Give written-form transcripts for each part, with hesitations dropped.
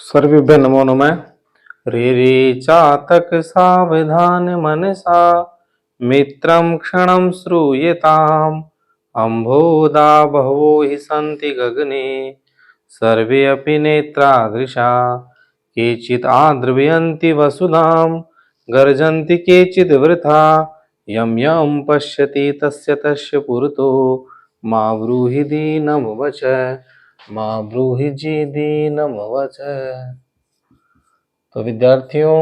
सर्वेभ्यः नमो नमः। रे चातक सावधान मनसा मित्रं क्षणं श्रूयताम्। अम्भोदा बहवो हि सन्ति गगने सर्वे अपि नेत्रादृशा। केचित् आद्रवयन्ति वसुधां गर्जन्ति केचिद् वृथा। यं यं पश्यति तस्य तस्य पुरतो मा ब्रूहि दीनं वच। माँ ब्रूहि जी दीनम वच। तो विद्यार्थियों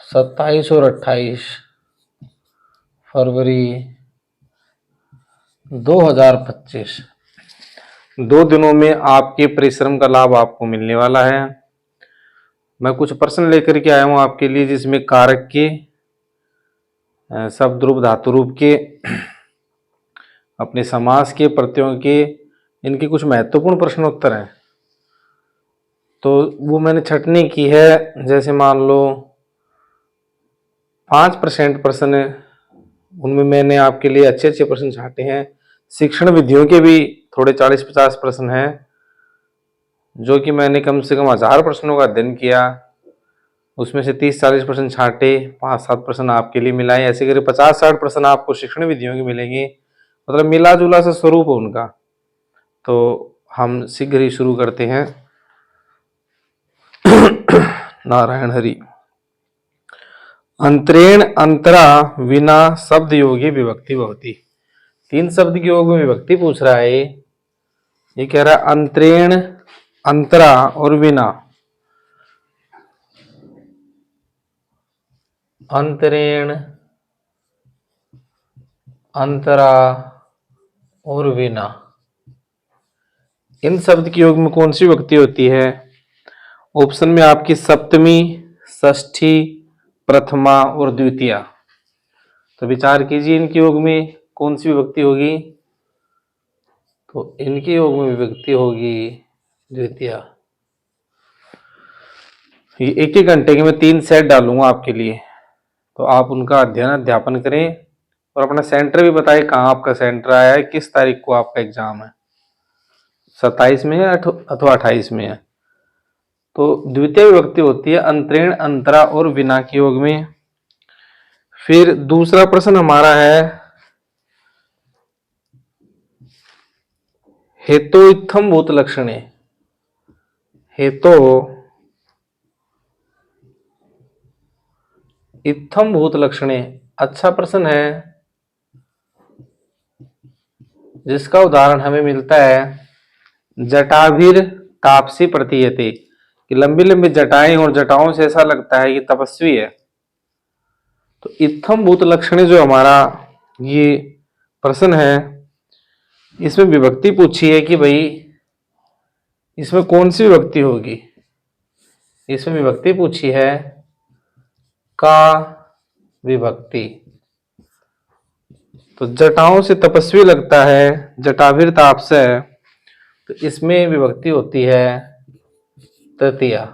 27 और 28 फरवरी 2025 दो दिनों में आपके परिश्रम का लाभ आपको मिलने वाला है। मैं कुछ प्रश्न लेकर के आया हूँ आपके लिए, जिसमें कारक के, शब्द रूप, धातु रूप के, अपने समास के, प्रत्ययों के, इनके कुछ महत्वपूर्ण प्रश्नोत्तर हैं। तो वो मैंने छटनी की है। जैसे मान लो 5% प्रश्न, उनमें मैंने आपके लिए अच्छे अच्छे प्रश्न छाटे हैं। शिक्षण विधियों के भी थोड़े 40-50 प्रश्न हैं, जो कि मैंने कम से कम 1000 प्रश्नों का अध्ययन किया। उसमें से 30-40 प्रश्न छाटे, 5-7 प्रश्न आपके लिए मिलाए। ऐसे करके 50-60 प्रश्न आपको शिक्षण विधियों के मिलेंगे। मतलब मिला जुला सा स्वरूप है उनका। तो हम शीघ्र ही शुरू करते हैं। नारायण हरि। अंतरेण अंतरा विना शब्द योगी विभक्ति भवति। 3 शब्द के योग में विभक्ति पूछ रहा है। ये कह रहा है अंतरेण, अंतरा और विना। अंतरेण, अंतरा और विना, इन शब्द के योग में कौन सी विभक्ति होती है? ऑप्शन में आपकी सप्तमी, षष्ठी, प्रथमा और द्वितीया। तो विचार कीजिए, इनके योग में कौन सी विभक्ति होगी? तो इनके योग में विभक्ति होगी द्वितीया। ये एक एक घंटे के मैं 3 सेट डालूंगा आपके लिए, तो आप उनका अध्ययन अध्यापन करें और अपना सेंटर भी बताएं कहाँ आपका सेंटर आया है, किस तारीख को आपका एग्जाम है। 27 में है अथवा 28 में है। तो द्वितीय विभक्ति होती है अंतरेण, अंतरा और विना के योग में। फिर दूसरा प्रश्न हमारा है हेतो इत्थम भूत लक्षणे। हेतो इत्थम भूत लक्षणे अच्छा प्रश्न है, जिसका उदाहरण हमें मिलता है जटाभिर तापसी प्रतीयते, कि लंबी लंबी जटाएं और जटाओं से ऐसा लगता है कि तपस्वी है। तो इत्थम भूत लक्षणे जो हमारा ये प्रश्न है, इसमें विभक्ति पूछी है कि भाई इसमें कौन सी विभक्ति होगी। इसमें विभक्ति पूछी है का विभक्ति। तो जटाओं से तपस्वी लगता है, जटाभिर ताप से, तो इसमें विभक्ति होती है तृतीया।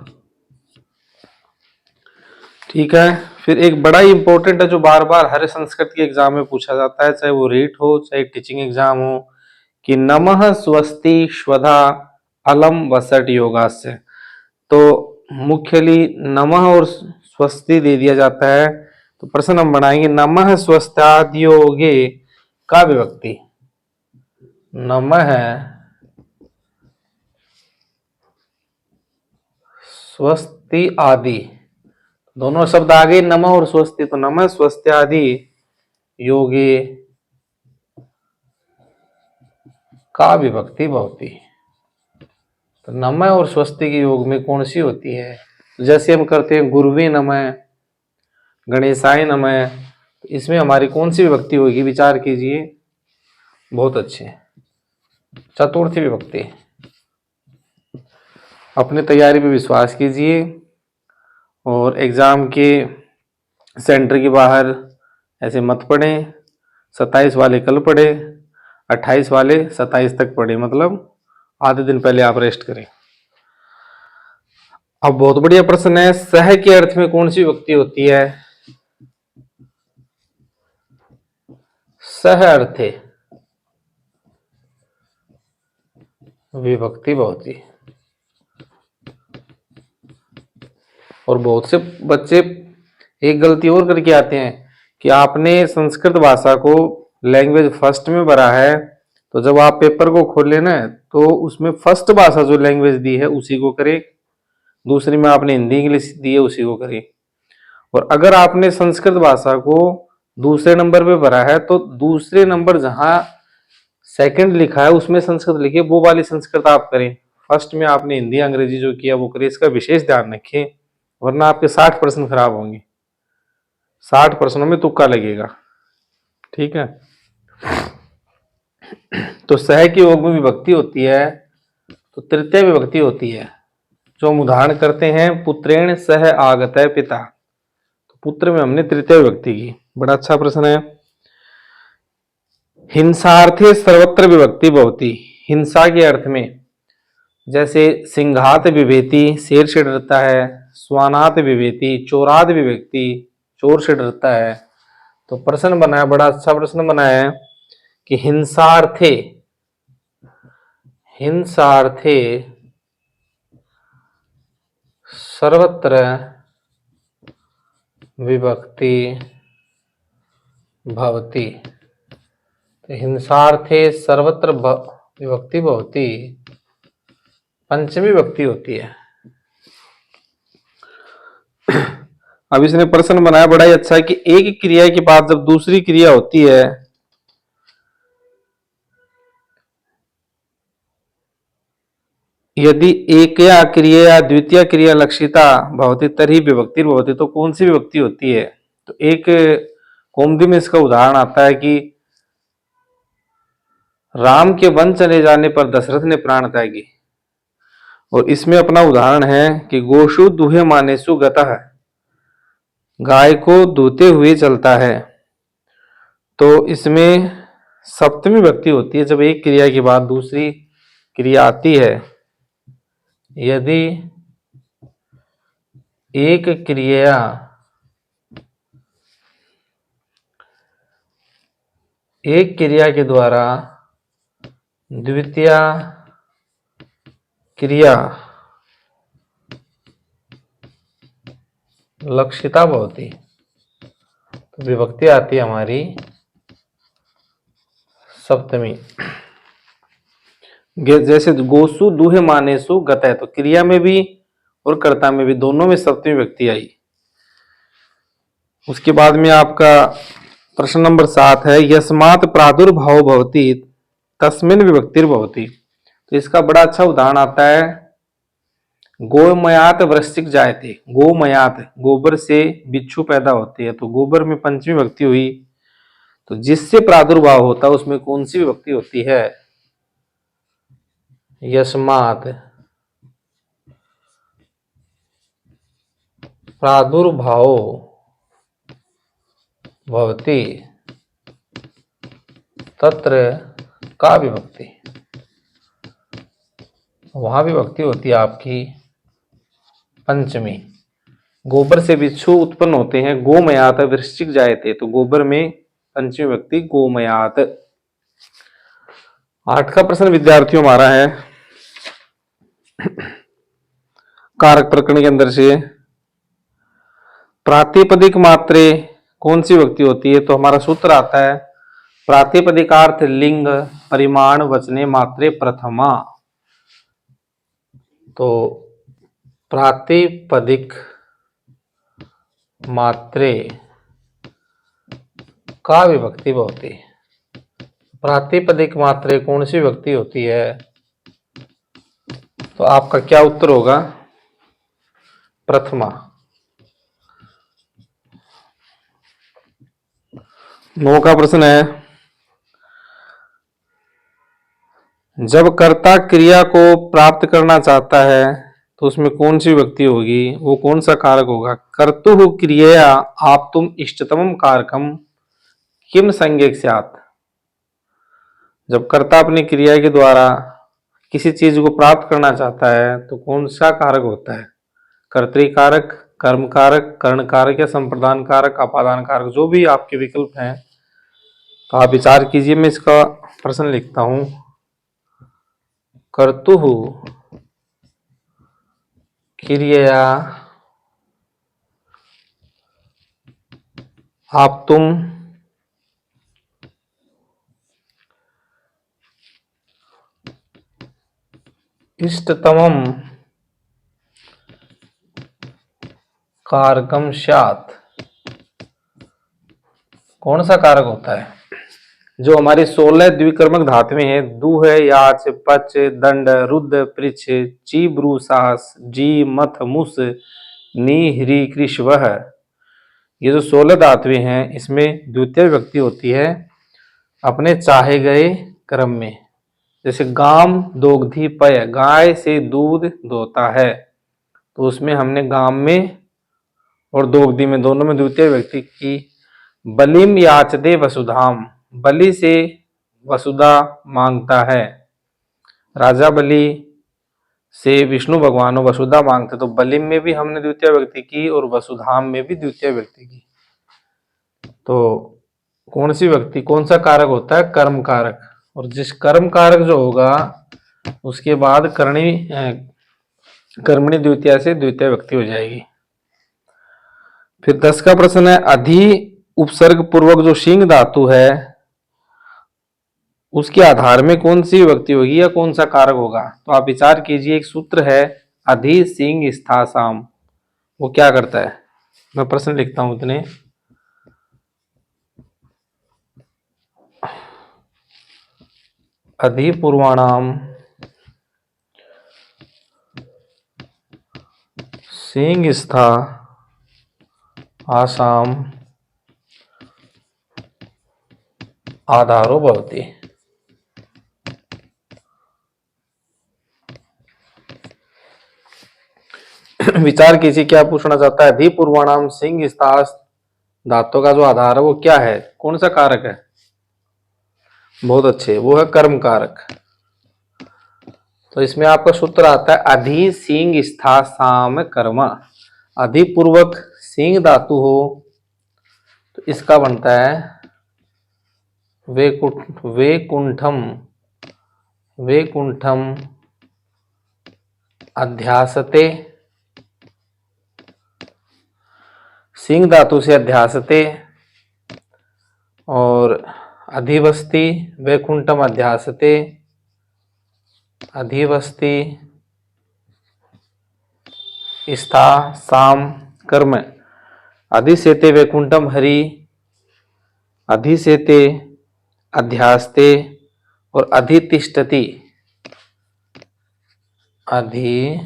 ठीक है। फिर एक बड़ा ही इंपॉर्टेंट है, जो बार बार हर संस्कृत के एग्जाम में पूछा जाता है, चाहे वो रीट हो चाहे टीचिंग एग्जाम हो, कि नमः स्वस्ति स्वधा अलम वसट योगास्य। तो मुख्यली नमः और स्वस्ति दे दिया जाता है। तो प्रश्न हम बनाएंगे नमः स्वस्त्यादियोगे का विभक्ति। नमः स्वस्ति आदि, दोनों शब्द आ गए नमः और स्वस्ति। तो नमः स्वस्त्यादि योगे का विभक्ति भवति। तो नमः और स्वस्ति के योग में कौन सी होती है? जैसे हम करते हैं गुरुवे नमः, गणेशाय नमः, तो इसमें हमारी कौन सी विभक्ति होगी? विचार कीजिए। बहुत अच्छे, चतुर्थी विभक्ति। अपनी तैयारी पे विश्वास कीजिए और एग्जाम के सेंटर के बाहर ऐसे मत पढ़ें। 27 वाले कल पढ़े, 28 वाले 27 तक पढ़े, मतलब आधे दिन पहले आप रेस्ट करें। अब बहुत बढ़िया प्रश्न है, सह के अर्थ में कौन सी विभक्ति होती है? सह अर्थे, विभक्ति बहुवचन। और बहुत से बच्चे एक गलती और करके आते हैं कि आपने संस्कृत भाषा को लैंग्वेज फर्स्ट में भरा है, तो जब आप पेपर को खोल लेना तो उसमें फर्स्ट भाषा जो लैंग्वेज दी है उसी को करें, दूसरी में आपने हिंदी इंग्लिश दी है उसी को करें। और अगर आपने संस्कृत भाषा को दूसरे नंबर पे भरा है तो दूसरे नंबर जहां सेकंड लिखा है उसमें संस्कृत लिखिए, वो वाली संस्कृत आप करें। फर्स्ट में आपने हिंदी अंग्रेजी जो किया वो करें, इसका विशेष ध्यान रखें, वरना आपके 60% खराब होंगे। 60% में तुक्का लगेगा। ठीक है। तो सह की योग में विभक्ति होती है तो तृतीय विभक्ति होती है। जो हम उदाहरण करते हैं, पुत्रेण सह आगतः पिता, तो पुत्र में हमने तृतीय विभक्ति की। बड़ा अच्छा प्रश्न है। हिंसार्थे सर्वत्र विभक्ति भवति। हिंसा के अर्थ में जैसे सिंहात विभेति, शेर से डरता है, स्वानात विभेति, चोरात विभक्ति, चोर से डरता है। तो प्रश्न बनाया, बड़ा अच्छा प्रश्न बनाया है कि हिंसार्थे, हिंसार्थे सर्वत्र विभक्ति भवति। तो हिंसार्थे सर्वत्र विभक्ति भवति पंचमी विभक्ति होती है। अब इसने प्रश्न बनाया बड़ा ही अच्छा है कि एक क्रिया के बाद जब दूसरी क्रिया होती है, यदि एकया क्रिया द्वितीय क्रिया लक्षिता भवति तर्हि विभक्ति भवति, तो कौन सी विभक्ति होती है? तो एक कौमुदी में इसका उदाहरण आता है कि राम के वन चले जाने पर दशरथ ने प्राण त्यागी। और इसमें अपना उदाहरण है कि गोशु दुहे मानेसु गतः, गाय को दूते हुए चलता है। तो इसमें सप्तमी विभक्ति होती है जब एक क्रिया के बाद दूसरी क्रिया आती है। यदि एक क्रिया के द्वारा द्वितीय क्रिया लक्षिता भवति, तो विभक्ति आती है हमारी सप्तमी। जैसे गोसु दुहे मानेसु गतः, तो क्रिया में भी और कर्ता में भी, दोनों में सप्तमी विभक्ति आई। उसके बाद में आपका प्रश्न नंबर 7 है, यस्मात् प्रादुर्भाव भवति तस्मिन् विभक्तिर भवति। तो इसका बड़ा अच्छा उदाहरण आता है, गोमयात वृश्चिक जायते। गोमयात, गोबर से बिच्छू पैदा होते हैं, तो गोबर में पंचमी विभक्ति हुई। तो जिससे प्रादुर्भाव होता है उसमें कौन सी विभक्ति होती है? यस्मात् प्रादुर्भाव भवति तत्र का विभक्ति, वहां विभक्ति होती है आपकी पंचमी। गोबर से बिच्छू उत्पन्न होते हैं, गोमयात वृश्चिक जायते, तो गोबर में पंचमी विभक्ति गोमयात। 8 का प्रश्न विद्यार्थियों हमारा है कारक प्रकरण के अंदर से, प्रातिपदिक मात्रे कौन सी विभक्ति होती है? तो हमारा सूत्र आता है, प्रातिपदिकार्थ लिंग परिमाण वचने मात्रे प्रथमा। तो प्रातिपदिक मात्रे का विभक्ति भवति। प्रातिपदिक मात्रे कौन सी विभक्ति होती है? तो आपका क्या उत्तर होगा? प्रथमा। 9 का प्रश्न है, जब कर्ता क्रिया को प्राप्त करना चाहता है तो उसमें कौन सी विभक्ति होगी? वो कौन सा कारक होगा? कर्तुः क्रियया आप्तुम इष्टतमं कारकम किम संज्ञक स्यात्। जब कर्ता अपनी क्रिया के द्वारा किसी चीज को प्राप्त करना चाहता है तो कौन सा कारक होता है? कर्तृकारक, कर्म कारक, कर्ण कारक या संप्रदान कारक, अपादान कारक, जो भी आपके विकल्प हैं तो आप विचार कीजिए। मैं इसका प्रश्न लिखता हूं, कर्तुः क्रियया आप्तुम इष्टतमं कारकम स्यात्। कौन सा कारक होता है? जो हमारी 16 द्विकर्मक धातुएं हैं, दू है, याच, पच, दंड, रुद्र, पृछ, ची, ब्रू, साहस, जी, मथ, मुस, नी, ह्री, कृष, वह। ये जो 16 धातुएं हैं, इसमें द्वितीय विभक्ति होती है अपने चाहे गए क्रम में। जैसे गाम दोग्धी पय, गाय से दूध दोता है, तो उसमें हमने गाम में और दोग्धी में दोनों में द्वितीय विभक्ति की। बलिम याचते वसुधाम, बलि से वसुधा मांगता है। राजा बलि से विष्णु भगवान वसुधा मांगते, तो बलिम में भी हमने द्वितीय विभक्ति की और वसुधाम में भी द्वितीय विभक्ति की। तो कौन सी व्यक्ति, कौन सा कारक होता है? कर्म कारक। और जिस कर्म कारक जो होगा उसके बाद कर्मणि द्वितीय से द्वितीय विभक्ति हो जाएगी। फिर 10 का प्रश्न है, अधि उपसर्ग पूर्वक जो सिंह धातु है उसके आधार में कौन सी विभक्ति होगी या कौन सा कारक होगा? तो आप विचार कीजिए। एक सूत्र है अधि सिंह स्था साम, वो क्या करता है? मैं प्रश्न लिखता हूं इतने। अधि पूर्वाणाम सिंह स्था आसाम आधारो भवति। विचार कीजिए क्या पूछना चाहता है। अधि पूर्वाणाम सिंह स्था धातु का जो आधार है वो क्या है, कौन सा कारक है? बहुत अच्छे, वो है कर्म कारक। तो इसमें आपका सूत्र आता है अधि सिंह स्था साम कर्म। अधि पूर्वक सिंह धातु हो तो इसका बनता है वेकुंठम, वेकुंठम अध्यासते, सिंह धातु से अध्यासते, और अधिवस्ति वैकुंठम अध्यासते, अधिवस्ति स्था साम कर्म। अधिसेते वैकुंठम हरि, अधिसेते अध्यास्ते, और अधितिष्ठति, अधितिष्ठति।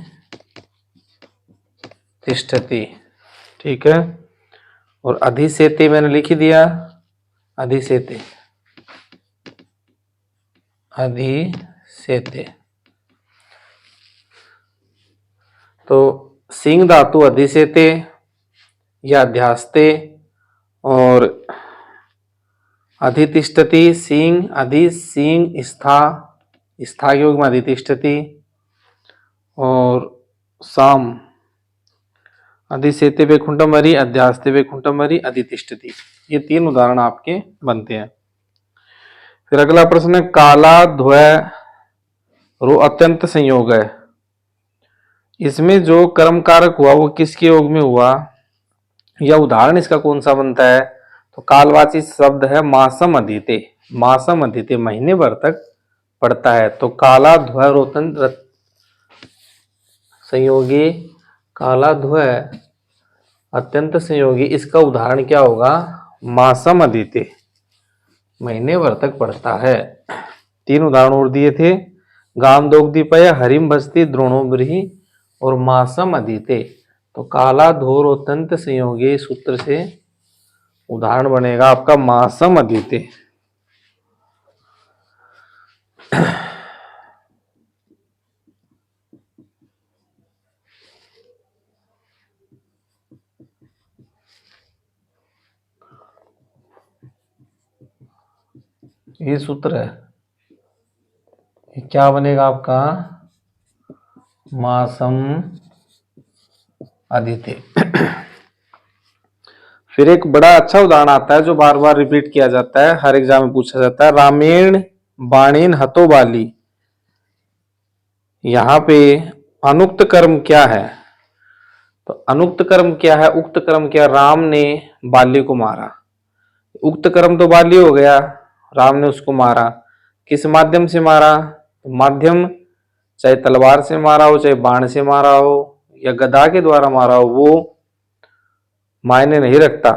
ठीक है, और अधिसेते मैंने लिख ही दिया, अधिसेते, अधिसेते। तो सिंह धातु अधिसेते या अध्यास्ते, और अधितिष्ठति सिंह, अधि सिंह स्था, स्था के योग में अधितिष्ठति, और साम अधिसेते वैकुंठम हरि, अध्यास्ते वैकुंठम हरि, अधितिष्ठति। ये 3 उदाहरण आपके बनते हैं। फिर अगला प्रश्न है, काला ध्वय रो अत्यंत संयोग है। इसमें जो कर्म कारक हुआ वो किसके योग में हुआ, या उदाहरण इसका कौन सा बनता है? तो कालवाची शब्द है मासम अधीते, मासम अधीते महीने भर तक पड़ता है। तो काला ध्वय रोतन संयोगी, काला ध्वय अत्यंत संयोगी, इसका उदाहरण क्या होगा? मासम अधीते, महीने भर तक पड़ता है। 3 उदाहरण और दिए थे, गाम दोग्धीपय, हरिम भस्ती, द्रोणो ब्रीहि, और मासम अधीते। तो काला धोर अत्यंत संयोगी सूत्र से उदाहरण बनेगा आपका मासम अधीते। ये सूत्र है, ये क्या बनेगा आपका? मासम अधीते। फिर एक बड़ा अच्छा उदाहरण आता है जो बार बार रिपीट किया जाता है, हर एग्जाम में पूछा जाता है। रामेण बाणेन हतो बाली, यहाँ पे अनुक्त कर्म क्या है? तो अनुक्त कर्म क्या है, उक्त कर्म क्या? राम ने बाली को मारा। उक्त कर्म तो बाली हो गया, राम ने उसको मारा। किस माध्यम से मारा? तो माध्यम चाहे तलवार से मारा हो, चाहे बाण से मारा हो, या गदा के द्वारा मारा हो, वो मायने नहीं रखता।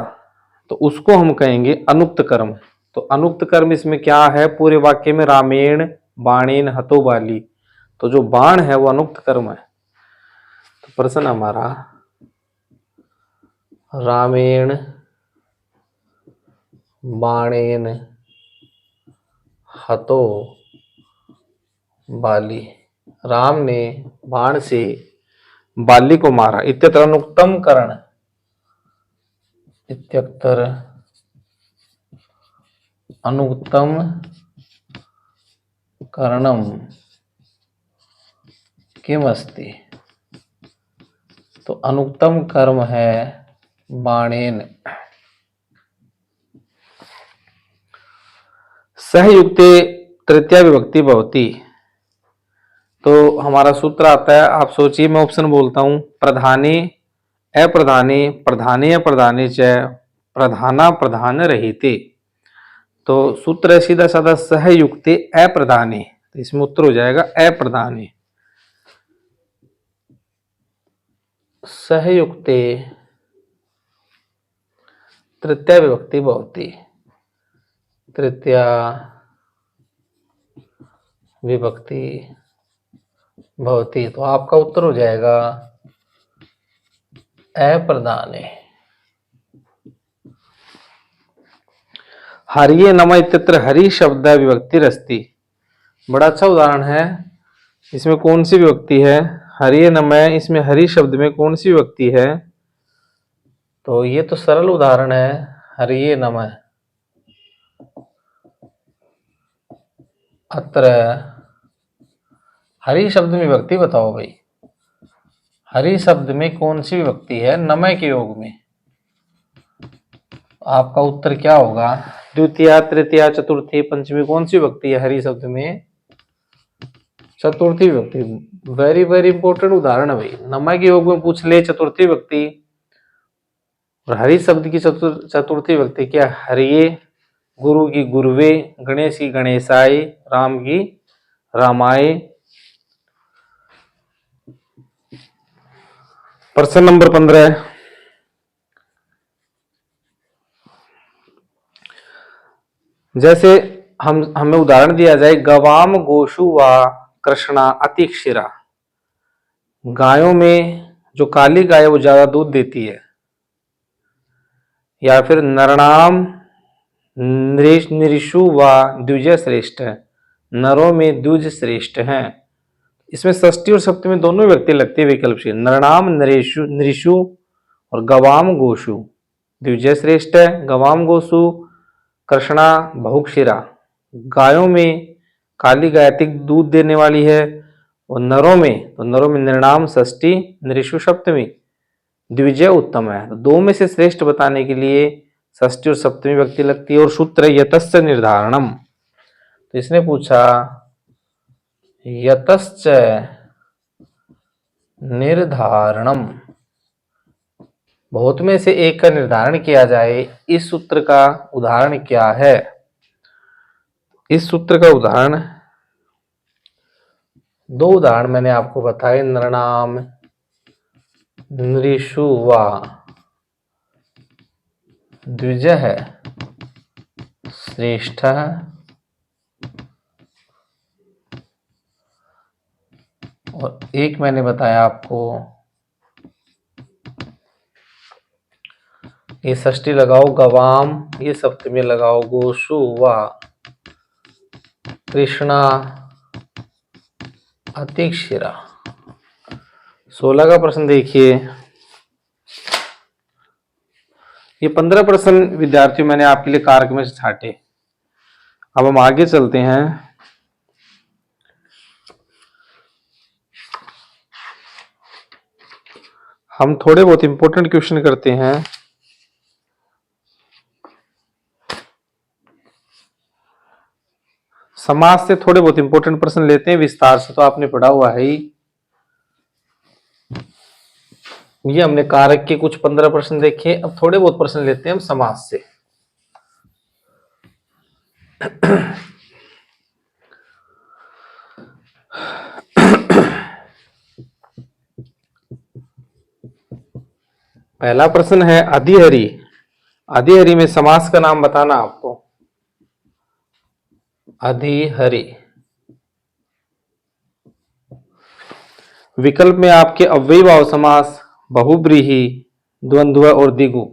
तो उसको हम कहेंगे अनुक्त कर्म। तो अनुक्त कर्म इसमें क्या है? पूरे वाक्य में रामेण बाणेन हतो बाली, तो जो बाण है वो अनुक्त कर्म है। तो प्रश्न हमारा रामेण बाणेन हतो बाली, राम ने बाण से बाली को मारा। इत्यत्र अनुक्तम करण, इत्यत्र अनुक्तम करणम किमस्ति, तो अनुक्तम कर्म है बाणेन। सहयुक्ते तृतीया विभक्ति भवति, तो हमारा सूत्र आता है, आप सोचिए, मैं ऑप्शन बोलता हूं। प्रधाने अप्रधाने, प्रधाने अप्रधाने च प्रधाना प्रधान रहिते। तो सूत्र है सीधा साधा सहयुक्ते अप्रधाने, तो इसमें उत्तर हो जाएगा अप्रधाने। सहयुक्ते तृतीया विभक्ति भवति, तृतीया विभक्ति भवति, तो आपका उत्तर हो जाएगा अप्रधाने। हरिये नम इत्यत्र हरि शब्द विभक्ति रस्ती, बड़ा अच्छा उदाहरण है। इसमें कौन सी विभक्ति है? हरिये नम, इसमें हरि शब्द में कौन सी विभक्ति है? तो ये तो सरल उदाहरण है, हरिये नम। अत्र हरि शब्द में विभक्ति बताओ भाई, हरि शब्द में कौन सी विभक्ति है नमय के योग में? आपका उत्तर क्या होगा? द्वितीया तृतीया चतुर्थी पंचमी, कौन सी विभक्ति है हरि शब्द में? चतुर्थी विभक्ति। वेरी वेरी इंपॉर्टेंट उदाहरण है भाई, नमय के योग में पूछ ले चतुर्थी विभक्ति, और हरि शब्द की चतुर्थी विभक्ति क्या? हरिये, गुरु की गुरुवे, गणेश की गणेशाय, राम की रामाय। प्रश्न नंबर 15, जैसे हमें उदाहरण दिया जाए, गवाम गोशु व कृष्णा अतिक्षिरा, गायों में जो काली गाय है वो ज्यादा दूध देती है। या फिर नरनाम नृषु व द्विज श्रेष्ठ, नरों में द्विज श्रेष्ठ हैं। इसमें षष्ठी और सप्तमी दोनों व्यक्ति लगती है विकल्प से। नरनाम नृषु और गवाम गोशु, द्विज श्रेष्ठ है, गवाम गोशु कृष्णा बहुक्षिरा, गायों में काली गाय अधिक दूध देने वाली है। और नरों में निर्णाम षष्ठी, नृषु सप्तमी, द्विजय उत्तम है। तो दो में से श्रेष्ठ बताने के लिए षष्ठी और सप्तमी व्यक्ति लगती है। और सूत्र है यतस्य निर्धारणम, तो इसने पूछा यतश्च निर्धारणम, बहुत में से एक का निर्धारण किया जाए, इस सूत्र का उदाहरण क्या है? इस सूत्र का उदाहरण, दो उदाहरण मैंने आपको बताए, नरनाम नृषु व द्विज है श्रेष्ठ, और एक मैंने बताया आपको, ये षष्ठी लगाओ गवाम, ये सप्तमी लगाओ गोशु व कृष्णा अतिक्षिरा। 16 का प्रश्न देखिए, ये 15 प्रश्न विद्यार्थियों मैंने आपके लिए कारक में से छाटे। अब हम आगे चलते हैं। हम थोड़े बहुत इंपॉर्टेंट क्वेश्चन करते हैं। समास से थोड़े बहुत इंपॉर्टेंट प्रश्न लेते हैं विस्तार से, तो आपने पढ़ा हुआ है ही। ये हमने कारक के कुछ 15 प्रश्न देखे, अब थोड़े बहुत प्रश्न लेते हैं हम समास से। पहला प्रश्न है अधिहरि। अधिहरि में समास का नाम बताना आपको। अधिहरि। विकल्प में आपके अव्ययी भाव समास, बहुब्रीहि, द्वंद्व और द्विगु।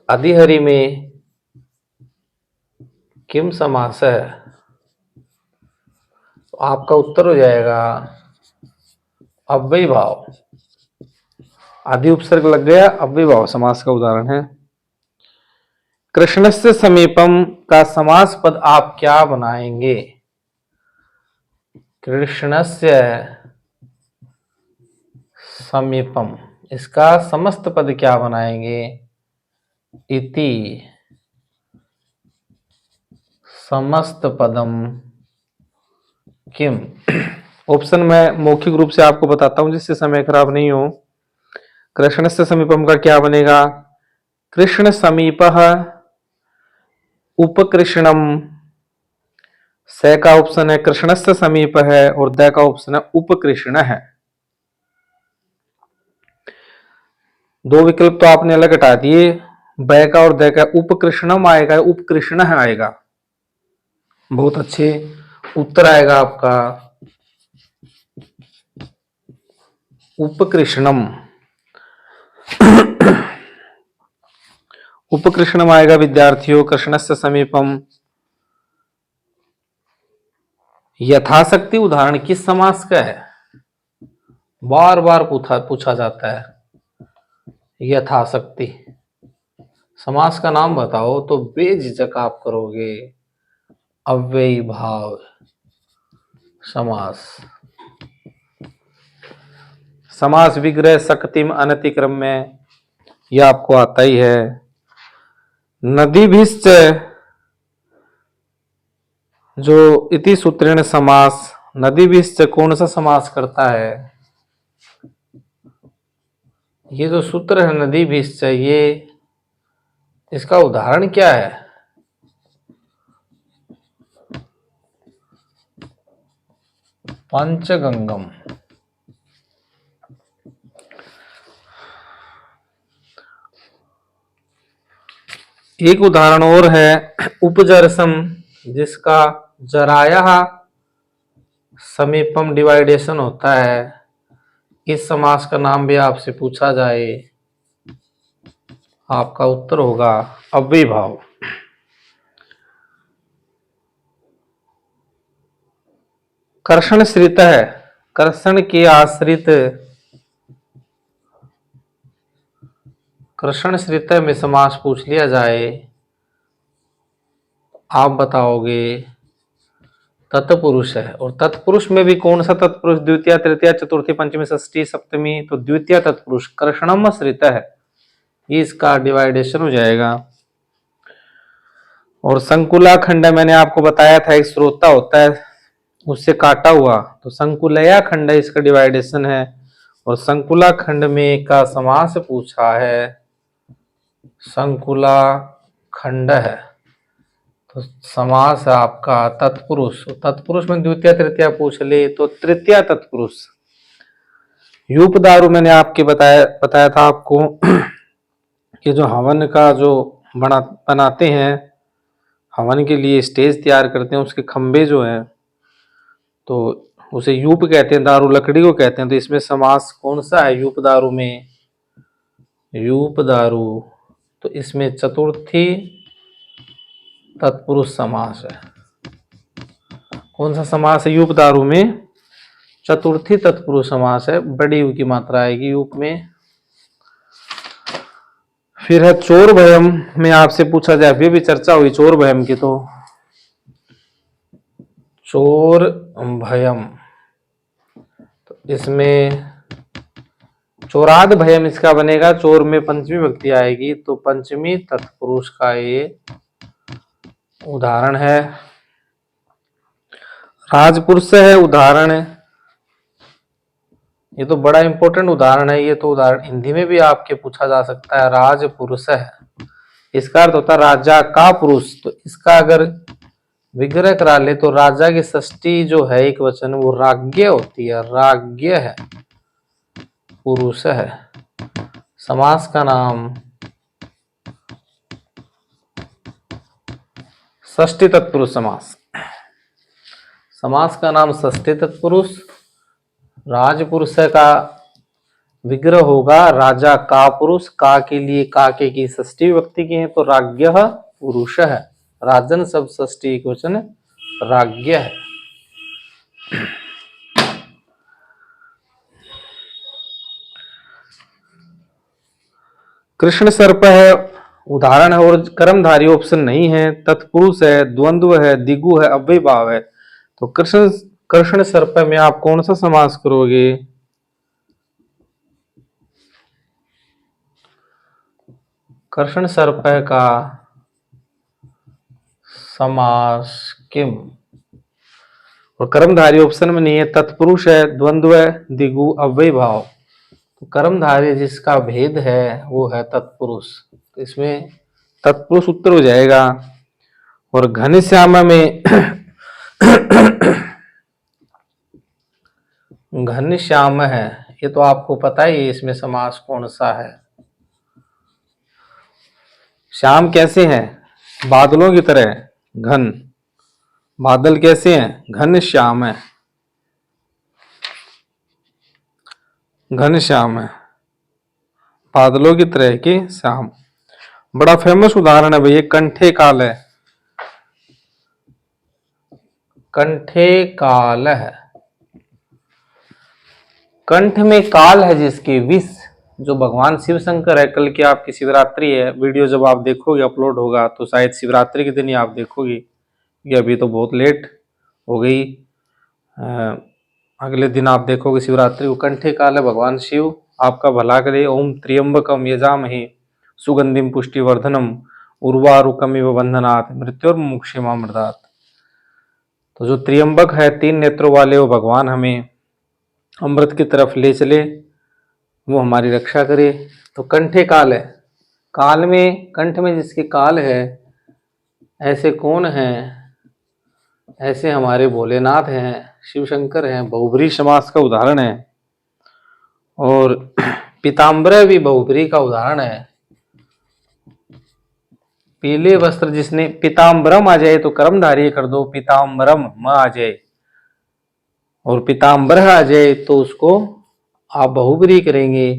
अधिहरि में किम समास है, तो आपका उत्तर हो जाएगा अव्ययी भाव। आदि उपसर्ग लग गया, अव्ययी भाव समास का उदाहरण है। कृष्णस्य समीपम का समास पद आप क्या बनाएंगे? कृष्णस्य समीपम, इसका समस्त पद क्या बनाएंगे? इति समस्त पदम किम। ऑप्शन में मौखिक रूप से आपको बताता हूं जिससे समय खराब नहीं हो। कृष्णस्य समीपम का क्या बनेगा? कृष्ण समीपः उपकृष्णम। स का ऑप्शन है कृष्णस्य समीप है और द का ऑप्शन है उपकृष्ण है। दो विकल्प तो आपने अलग हटा दिए, ब का और द का। उपकृष्णम आएगा, उपकृष्ण आएगा। बहुत अच्छे, उत्तर आएगा आपका उपकृष्णम। उपकृष्णम आएगा विद्यार्थियों। कृष्णस्य समीपम यथाशक्ति उदाहरण किस समास का है? बार बार पूछा जाता है। यथाशक्ति समास का नाम बताओ, तो बेझिझक आप करोगे अव्ययी भाव समास। समास विग्रह शक्तिम अनतिक्रम में यह आपको आता ही है। नदीभिश्च जो इति सूत्रेण समास, नदीभिश्च कौन सा समास करता है? ये जो सूत्र है नदीभिश्च, ये इसका उदाहरण क्या है? पंचगंगम। एक उदाहरण और है उपजरसम, जिसका जराया समीपम डिवाइडेशन होता है। इस समास का नाम भी आपसे पूछा जाए, आपका उत्तर होगा अव्ययी भाव। कर्षण श्रित है, कर्षण के आश्रित, कर्षण श्रित में समास पूछ लिया जाए, आप बताओगे तत्पुरुष है। और तत्पुरुष में भी कौन सा तत्पुरुष? द्वितीय, तृतीय, चतुर्थी, पंचमी, षष्ठी, सप्तमी। तो द्वितीय तत्पुरुष कर्षणम श्रित है, ये इसका डिवाइडेशन हो जाएगा। और संकुला खंड मैंने आपको बताया था, एक श्रोता होता है उससे काटा हुआ, तो संकुलया खंड इसका डिवाइडेशन है। और संकुला खंड में का समास पूछा है, संकुला खंड है, तो समास है आपका तत्पुरुष। तत्पुरुष में द्वितीय तृतीय पूछ ले तो तृतीय तत्पुरुष। यूपदारु मैंने आपके बताया था आपको कि जो हवन का जो बनाते हैं, हवन के लिए स्टेज तैयार करते हैं, उसके खंबे जो हैं, तो उसे यूप कहते हैं, दारू लकड़ी को कहते हैं। तो इसमें समास कौन सा है यूप दारू में? यूप दारू, तो इसमें चतुर्थी तत्पुरुष समास है। कौन सा समास है यूप दारू में? चतुर्थी तत्पुरुष समास है, बड़ी यू की मात्रा आएगी यूप में। फिर है चोर भयम में आपसे पूछा जाए, अभी भी चर्चा हुई चोर भयम की, तो चोर भयम, तो इसमें चोराद भयम इसका बनेगा। चोर में पंचमी विभक्ति आएगी, तो पंचमी तत्पुरुष का ये उदाहरण है। राजपुरुष है उदाहरण है, ये तो बड़ा इंपॉर्टेंट उदाहरण है। ये तो उदाहरण हिंदी में भी आपके पूछा जा सकता है। राजपुरुष है, इसका अर्थ होता है राजा का पुरुष। तो इसका अगर विग्रह करा ले तो राजा की षष्ठी जो है एक वचन वो राज्ञ होती है, राज्ञ है, पुरुष है। समास का नाम षष्ठी तत्पुरुष समास। समास का नाम षष्ठी तत्पुरुष। राजपुरुष का विग्रह होगा राजा का पुरुष। का के लिए काके की षष्ठी विभक्ति की है तो राज्ञ पुरुष है। राजन शब्द षष्ठी एक वचन राज्ञ है। कृष्ण सर्प है उदाहरण है और कर्मधारी ऑप्शन नहीं है। तत्पुरुष है, द्वंद्व है, दिगु है, अव्यय भाव है। तो कृष्ण सर्प में आप कौन सा समास करोगे? कृष्ण सर्प का समास किम? और कर्मधारी ऑप्शन में नहीं है। तत्पुरुष है, द्वंद्व है, दिगु, अव्यय भाव। तो कर्मधारी जिसका भेद है वो है तत्पुरुष, तो इसमें तत्पुरुष उत्तर हो जाएगा। और घनश्याम में घनश्याम है, ये तो आपको पता ही है इसमें समास कौन सा है। श्याम कैसे हैं? बादलों की तरह घन। बादल कैसे हैं? घन श्याम है, घन श्याम है, बादलों की तरह के श्याम। बड़ा फेमस उदाहरण है भैया, कंठे काल है। कंठे काल है, कंठ में काल है जिसके विष, जो भगवान शिव शंकर है। कल की आपकी शिवरात्रि है, वीडियो जब आप देखोगे अपलोड होगा तो शायद शिवरात्रि के दिन ही आप देखोगे, ये अभी तो बहुत लेट हो गई। अगले दिन आप देखोगे शिवरात्रि को। कंठे काल है, भगवान शिव आपका भला करे। ओम त्र्यंबकम यजामहे सुगंधिम पुष्टिवर्धनम उर्वारुकमिव बंधनात् मृत्युर्मुक्षेमामृतात्। तो जो त्र्यंबक है, 3 नेत्रों वाले, वो भगवान हमें अमृत की तरफ ले चले, वो हमारी रक्षा करे। तो कंठे काल है, काल में, कंठ में जिसके काल है, ऐसे कौन है? ऐसे हमारे भोलेनाथ हैं, शिव शंकर हैं। बहुब्री समास का उदाहरण है। और पीताम्बर भी बहुब्री का उदाहरण है। पीले वस्त्र जिसने, पीताम्बरम आ जाए तो कर्मधारी कर दो, पीताम्बरम म आ जाए, और पीताम्बर आ जाए तो उसको आप बहुब्री करेंगे।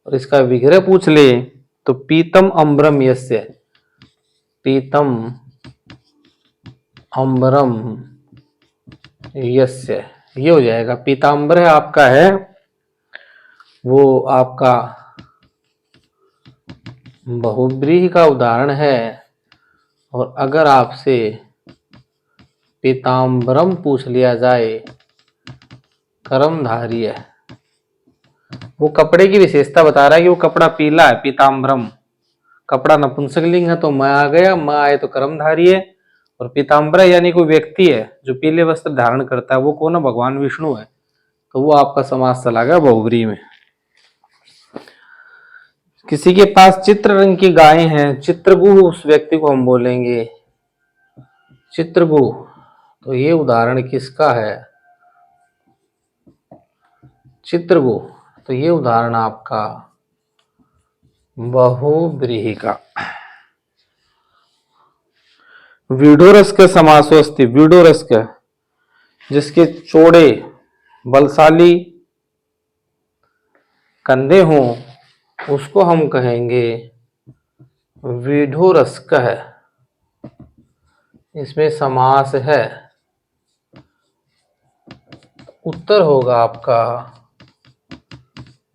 और इसका विग्रह पूछ ले तो पीतम अम्बरम यस्य, पीतम अम्बरम यस्य, ये हो जाएगा। पीताम्बर आपका है वो आपका बहुब्रीहि का उदाहरण है। और अगर आपसे पीताम्बरम पूछ लिया जाए, कर्मधारी है, वो कपड़े की विशेषता बता रहा है कि वो कपड़ा पीला है, पीताम्बरम। कपड़ा नपुंसकलिंग है तो मैं आ गया, मैं आए तो कर्मधारी है। और पीताम्बर यानी कोई व्यक्ति है जो पीले वस्त्र धारण करता है, वो कौन है? भगवान विष्णु है। तो वो आपका समास चला गया बहुब्री में। किसी के पास चित्र रंग की गायें हैं, चित्रगु, उस व्यक्ति को हम बोलेंगे चित्रगु। तो ये उदाहरण किसका है? चित्रगु। तो ये उदाहरण आपका बहुब्रीहि का। विडोरस के समासोस्ति, विडोरस के, जिसके चौड़े बलशाली कंधे हों उसको हम कहेंगे विडोरस्क है। इसमें समास है, उत्तर होगा आपका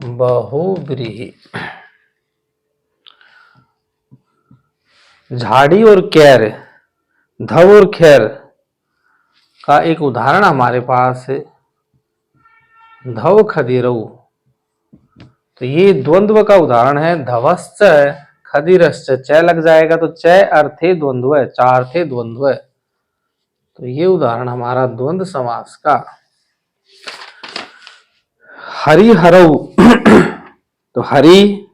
बहुब्रीहि। झाड़ी और कैर, धव और खैर का एक उदाहरण हमारे पास है, धव खदिरऊ। तो ये द्वंद्व का उदाहरण है। धवश्च खदिरश्च, च लग जाएगा तो च अर्थे द्वंद्व है, चार थे द्वंद्व है। तो तो ये उदाहरण हमारा द्वंद्व समास का। हरि हरऊ तो हरि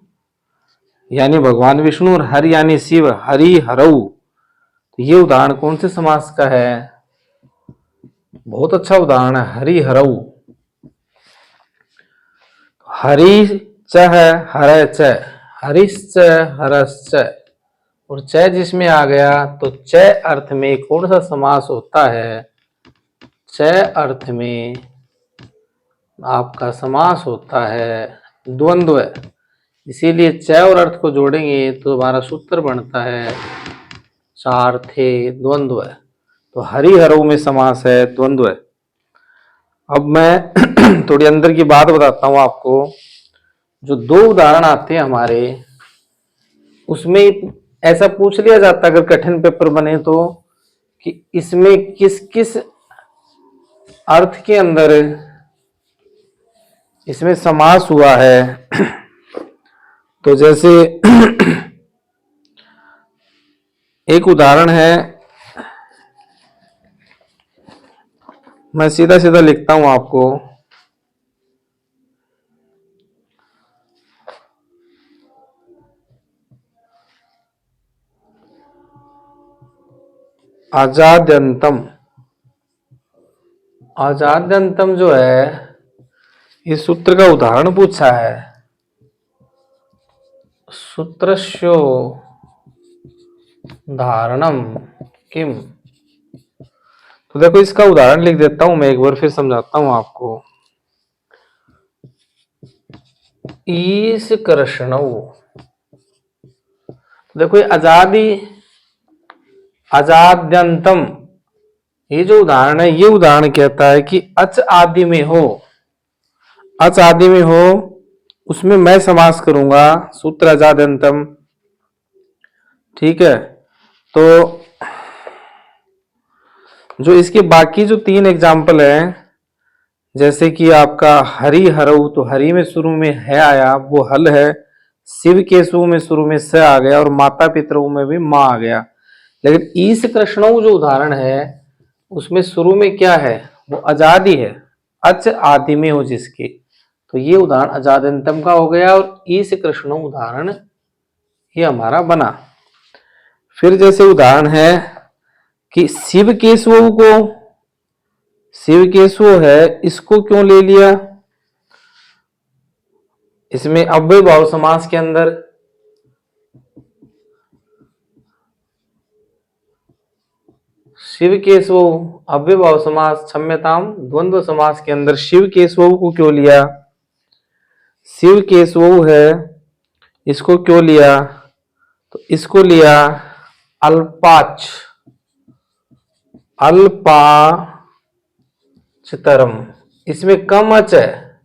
यानी भगवान विष्णु और हर यानी शिव, हरि हरऊ, तो ये उदाहरण कौन से समास का है? बहुत अच्छा उदाहरण है, हरि हरऊ। हरि च है, हर च, हरिश्च हरश्च, और च जिसमें आ गया तो च अर्थ में कौन सा समास होता है? च अर्थ में आपका समास होता है द्वंद्व। इसीलिए च और अर्थ को जोड़ेंगे तो हमारा सूत्र बनता है चार्थे द्वंद्व। तो हरि हरऊ में समास है द्वंद्व। अब मैं थोड़ी अंदर की बात बताता हूं आपको। जो दो उदाहरण आते हैं हमारे, उसमें ऐसा पूछ लिया जाता है अगर कठिन पेपर बने तो, कि इसमें किस किस अर्थ के अंदर इसमें समास हुआ है। तो जैसे एक उदाहरण है, मैं सीधा सीधा लिखता हूं आपको। आजाद्यंतम, आजाद्यंतम जो है इस सूत्र का उदाहरण पूछा है। सूत्रस्यो धारणम किम। तो देखो इसका उदाहरण लिख देता हूं, मैं एक बार फिर समझाता हूं आपको। ईश कृष्णौ, देखो ये आजादी, आजाद्यंतम, ये जो उदाहरण है, ये उदाहरण कहता है कि अच आदि में हो, अच आदि में हो, उसमें मैं समास करूंगा सूत्र आजाद्यंतम। ठीक है, तो जो इसके बाकी जो तीन एग्जाम्पल हैं, जैसे कि आपका हरि हरऊ, तो हरि में शुरू में है आया, वो हल है। शिव केशव में शुरू में स आ गया, और माता पितरों में भी मां आ गया। लेकिन ईश कृष्णऊ जो उदाहरण है उसमें शुरू में क्या है? वो अजादि है, अच आदि में हो जिसके, तो ये उदाहरण अजादंतम का हो गया, और ईश कृष्णऊ उदाहरण ये हमारा बना। फिर जैसे उदाहरण है कि शिव केशव को, शिव केशव है, इसको क्यों ले लिया? इसमें अव्यय भाव समास के अंदर शिव केशव, अव्यय भाव समास, क्षम्यताम द्वंद्व समास के अंदर शिव केशव को क्यों लिया? शिव केशव है, इसको क्यों लिया? तो इसको लिया अल्पाच, अल्पाचतरम, इसमें कम अच है।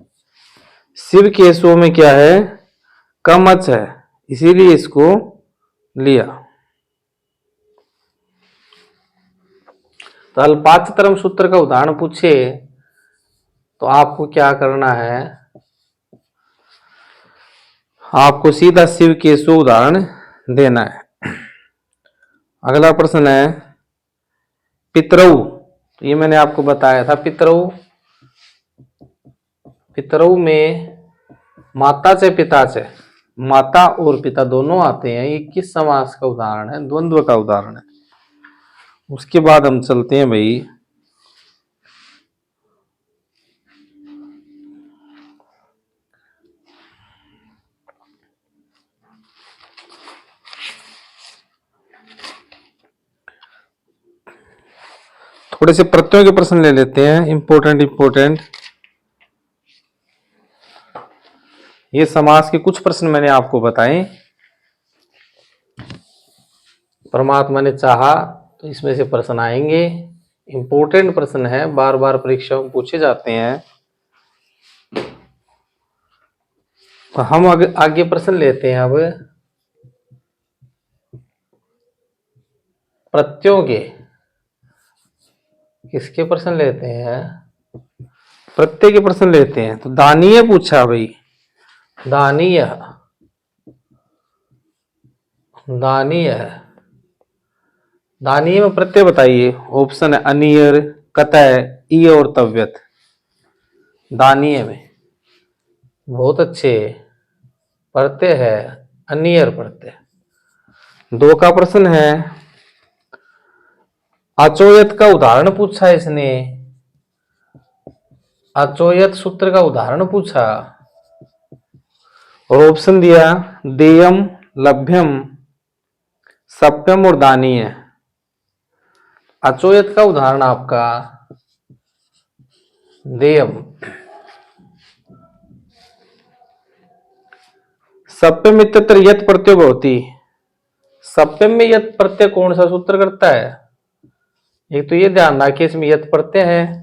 शिव केशव में क्या है? कम अच है, इसीलिए इसको लिया। तो अल्पाचतरम सूत्र का उदाहरण पूछे तो आपको क्या करना है? आपको सीधा शिव केशव उदाहरण देना है। अगला प्रश्न है पितरऊ, तो ये मैंने आपको बताया था। पितरऊ, पितरऊ में माता से पिता से, माता और पिता दोनों आते हैं। ये किस समास का उदाहरण है? द्वंद्व का उदाहरण है। उसके बाद हम चलते हैं भाई थोड़े से प्रत्ययों के प्रश्न ले लेते हैं, इंपोर्टेंट। ये समास के कुछ प्रश्न मैंने आपको बताए। परमात्मा ने चाहा तो इसमें से प्रश्न आएंगे। इंपोर्टेंट प्रश्न है, बार बार परीक्षाओं में पूछे जाते हैं। तो हम आगे प्रश्न लेते हैं अब प्रत्ययों के। किसके प्रश्न लेते हैं? प्रत्यय के प्रश्न लेते हैं। तो दानीय पूछा भाई, दानीय, दानीय, दानीय में प्रत्यय बताइए। ऑप्शन है अनियर, कतय, ई और तव्यत। दानीय में बहुत अच्छे प्रत्यय है अनियर प्रत्यय। 2 का प्रश्न है, अचोयत का उदाहरण पूछा इसने। अचोयत सूत्र का उदाहरण पूछा और ऑप्शन दिया देयम, लभ्यम, सप्यम और दानीय। अचोयत का उदाहरण आपका देयम। सप्यम इत्यत्र यत प्रत्यय होती। सप्यम में यत प्रत्यय कौन सा सूत्र करता है? एक तो ये ध्यान रखिए इसमें यत प्रत्यय है,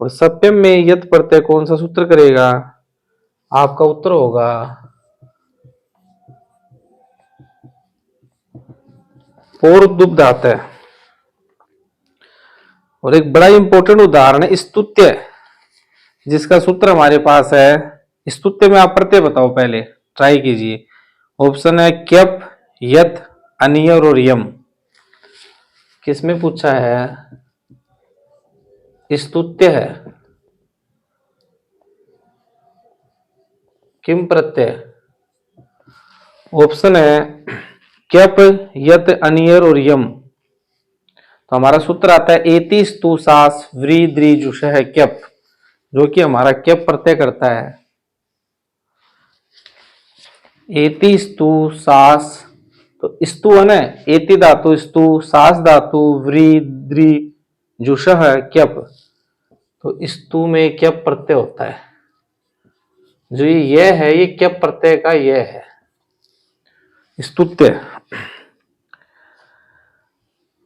और सप्यम में यत प्रत्यय कौन सा सूत्र करेगा? आपका उत्तर होगा पूर्वदुब्धात है। और एक बड़ा इंपॉर्टेंट उदाहरण है स्तुत्य, जिसका सूत्र हमारे पास है। स्तुत्य में आप प्रत्यय बताओ, पहले ट्राई कीजिए। ऑप्शन है क्यप, यत, अनियर और यम। किसमें पूछा है? स्तुत्य है। किम प्रत्यय? ऑप्शन है क्यप, यत, अनियर और यम। तो हमारा सूत्र आता है एति स्तु सास व्री द्री जुषः क्यप, जो कि हमारा क्यप प्रत्यय करता है। एति स्तु सास, तो स्तु है ना, एति धातु स्तु, सास धातु, व्री द्री जुषः क्यप। तो स्तु में क्यप प्रत्यय होता है। जो ये है ये क्यप प्रत्यय का ये है स्तुत्य।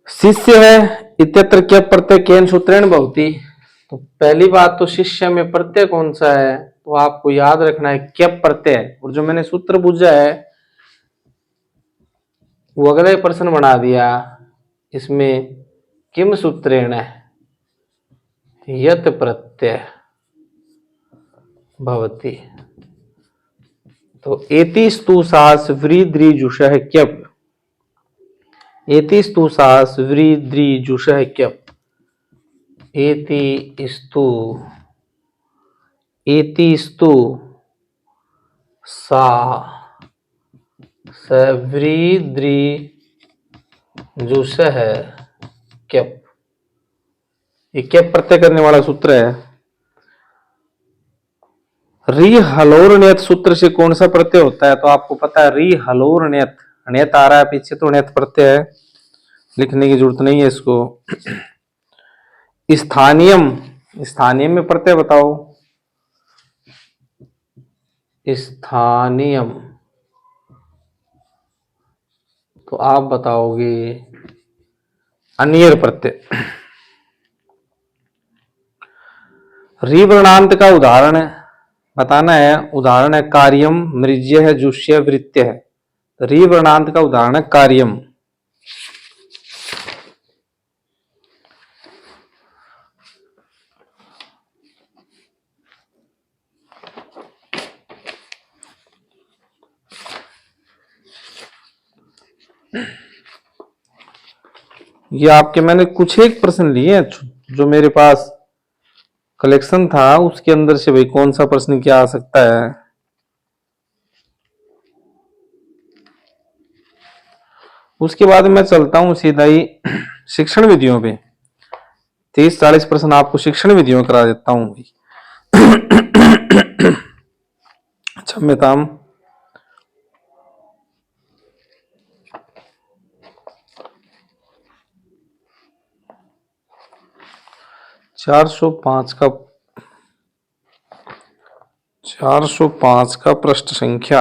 शिष्य है इत्यत्र क्यप प्रत्यय केन सूत्रेण भवति। तो पहली बात तो शिष्य में प्रत्यय कौन सा है, तो आपको याद रखना है क्यप प्रत्यय। और जो मैंने सूत्र पूछा है वो अगला ही प्रश्न बना दिया। इसमें किम सूत्रेण यत प्रत्यय भवति। तो एति स्तु सास व्री द्री जुषः क्यप। एति स्तु सास व्री द्री जुषः क्यप। एति स्तु सा व्री द्री जुषः क्यप। ये क्यप प्रत्यय करने वाला सूत्र है। री हलोर ण्यत सूत्र से कौन सा प्रत्यय होता है? तो आपको पता है री हलोर ण्यत, ण्यत आ रहा है पीछे तो ण्यत प्रत्यय है, लिखने की जरूरत नहीं है इसको। स्थानियम, स्थानियम में प्रत्यय बताओ। स्थानियम, तो आप बताओगे अनियर प्रत्यय। री वर्णांत का उदाहरण बताना है। उदाहरण है कार्यम, मृज्य है, जुष्य, वृत्य है। री वर्णांत का उदाहरण है कार्यम। ये आपके मैंने कुछ एक प्रश्न लिए हैं जो मेरे पास कलेक्शन था, उसके अंदर से भाई कौन सा प्रश्न क्या आ सकता है। उसके बाद मैं चलता हूं सीधा ही शिक्षण विधियों पे। 30-40 प्रश्न आपको शिक्षण विधियों करा देता हूं भाई। क्षम्यताम। 405 का प्रश्न संख्या।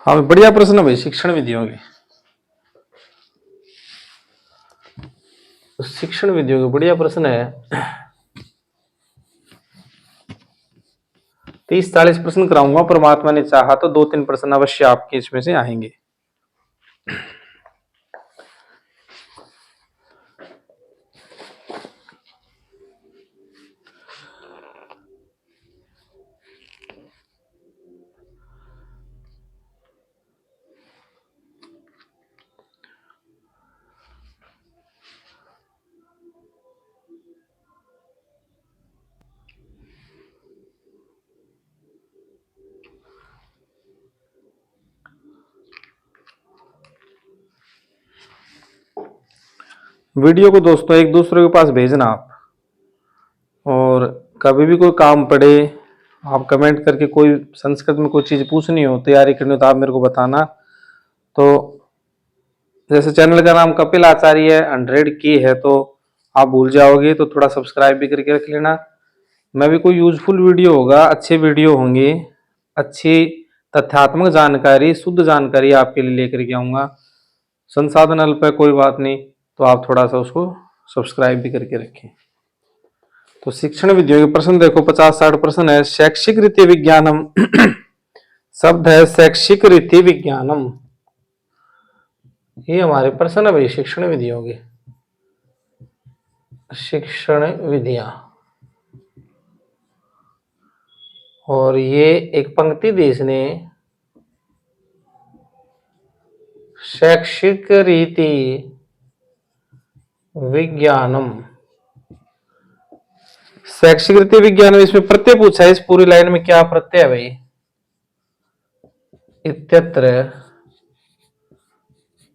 हाँ बढ़िया प्रश्न है भाई शिक्षण विधियों के। शिक्षण विधियों के बढ़िया प्रश्न है। 30-40 प्रश्न कराऊंगा, परमात्मा ने चाहा तो 2-3 प्रश्न अवश्य आपके इसमें से आएंगे। वीडियो को दोस्तों एक दूसरे के पास भेजना आप, और कभी भी कोई काम पड़े आप कमेंट करके कोई संस्कृत में कोई चीज़ पूछनी हो, तैयारी करनी हो, तो आप मेरे को बताना। तो जैसे चैनल का नाम कपिल आचार्य है, 100 की है, तो आप भूल जाओगे तो थोड़ा सब्सक्राइब भी करके रख लेना। मैं भी कोई यूजफुल वीडियो होगा, अच्छे वीडियो होंगे, अच्छी तथ्यात्मक जानकारी, शुद्ध जानकारी आपके लिए लेकर के आऊँगा। संसाधन अल्प है, कोई बात नहीं, तो आप थोड़ा सा उसको सब्सक्राइब भी करके रखें। तो शिक्षण विधियों के प्रश्न देखो, 50-60 प्रश्न है। शैक्षिक रीति विज्ञानम शब्द है शैक्षिक रीति विज्ञानम, ये हमारे प्रश्न है भाई शिक्षण विधियों के। शिक्षण विधियां, और ये एक पंक्ति दी इसने, शैक्षिक रीति विज्ञानम। शैक्षिक रीति विज्ञान में इसमें प्रत्यय पूछा है, इस पूरी लाइन में क्या प्रत्यय है भाई? इत्यत्र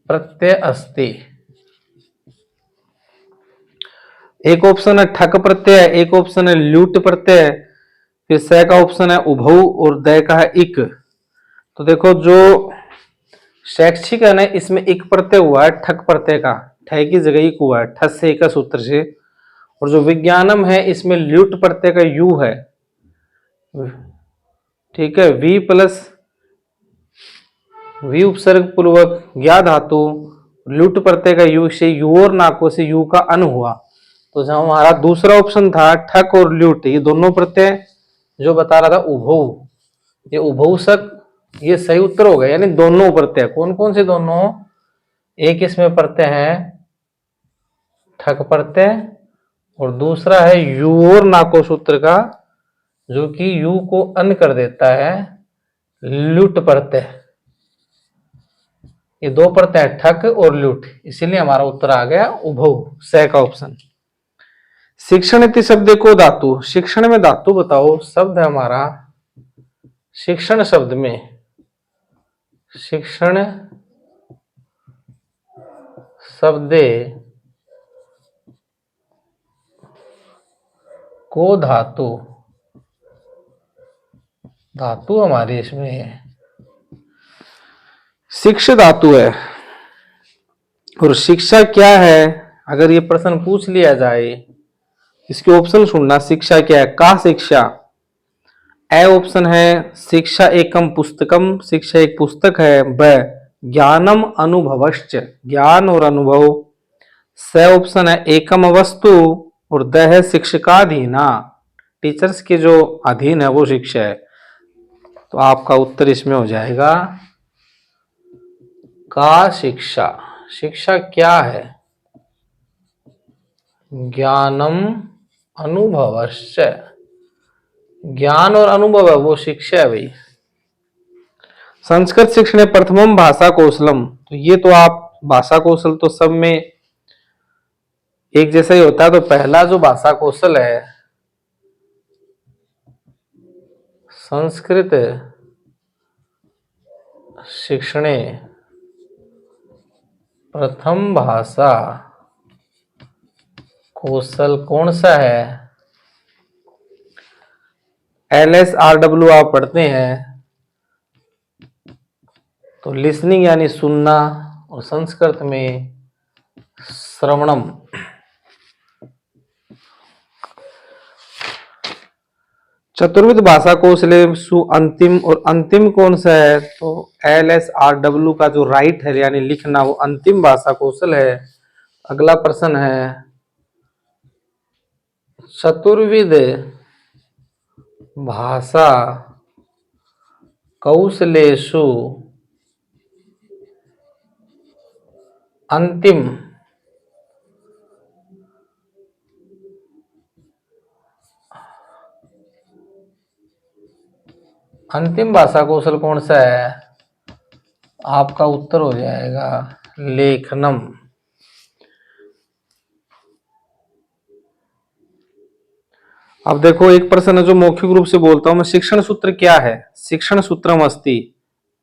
प्रत्यय अस्ति। एक ऑप्शन है ठक प्रत्यय, एक ऑप्शन है ल्यूट प्रत्यय, फिर स का ऑप्शन है उभौ और द का है इक। तो देखो जो शैक्षिक है ना, इसमें एक प्रत्यय हुआ है ठक प्रत्यय का, ठ की जगह इक हुआ है, ठस से का सूत्र से। और जो विज्ञानम है इसमें ल्यूट प्रत्यय का यू है, ठीक है, वी प्लस वी उपसर्ग पूर्वक ज्ञा धातु, ल्यूट प्रत्यय का यू से यू और नाको से यू का अन हुआ। तो जहां हमारा दूसरा ऑप्शन था ठक और ल्यूट, ये दोनों प्रत्यय जो बता रहा था उभौ, ये उभौसक, ये सही उत्तर हो गया। यानी दोनों प्रत्यय, कौन कौन से दोनों? एक इसमें प्रत्यय है ठक प्रत्यय, और दूसरा है यू और नाको सूत्र का, जो कि यू को अन कर देता है, ल्यूट प्रत्यय। ये दो प्रत्यय ठक और ल्यूट, इसीलिए हमारा उत्तर आ गया उभौ, स का ऑप्शन। शिक्षण इति शब्द को धातु, शिक्षण में धातु बताओ। शब्द है हमारा शिक्षण, शब्द में शिक्षण शब्दे को धातु, धातु हमारी इसमें है शिक्षा धातु है। और शिक्षा क्या है, अगर ये प्रश्न पूछ लिया जाए, इसके ऑप्शन सुनना। शिक्षा क्या है? का शिक्षा, ए ऑप्शन है शिक्षा एकम पुस्तकम, शिक्षा एक पुस्तक है। ब ज्ञानम अनुभवश्च, ज्ञान और अनुभव। स ऑप्शन है एकम वस्तु, और द है शिक्षकाधीना, टीचर्स के जो अधीन है वो शिक्षा है। तो आपका उत्तर इसमें हो जाएगा का शिक्षा। शिक्षा क्या है? ज्ञानम अनुभवश्च, ज्ञान और अनुभव है वो शिक्षा है भाई। संस्कृत शिक्षण प्रथमम भाषा कौशलम, तो ये तो आप भाषा कौशल तो सब में एक जैसा ही होता है। तो पहला जो भाषा कौशल है संस्कृत शिक्षणे प्रथम भाषा कौशल कौन सा है? LSRW आप पढ़ते हैं तो लिसनिंग यानी सुनना, और संस्कृत में श्रवणम। चतुर्विध भाषा कौशले अंतिम, और अंतिम कौन सा है? तो LSRW का जो राइट है यानी लिखना, वो अंतिम भाषा कौशल है। अगला प्रश्न है चतुर्विध भाषा कौशलेषु अंतिम भाषा कौशल कौन सा है? आपका उत्तर हो जाएगा लेखनम। अब देखो एक प्रश्न है जो मौखिक रूप से बोलता हूं मैं। शिक्षण सूत्र क्या है? शिक्षण सूत्रम अस्ति।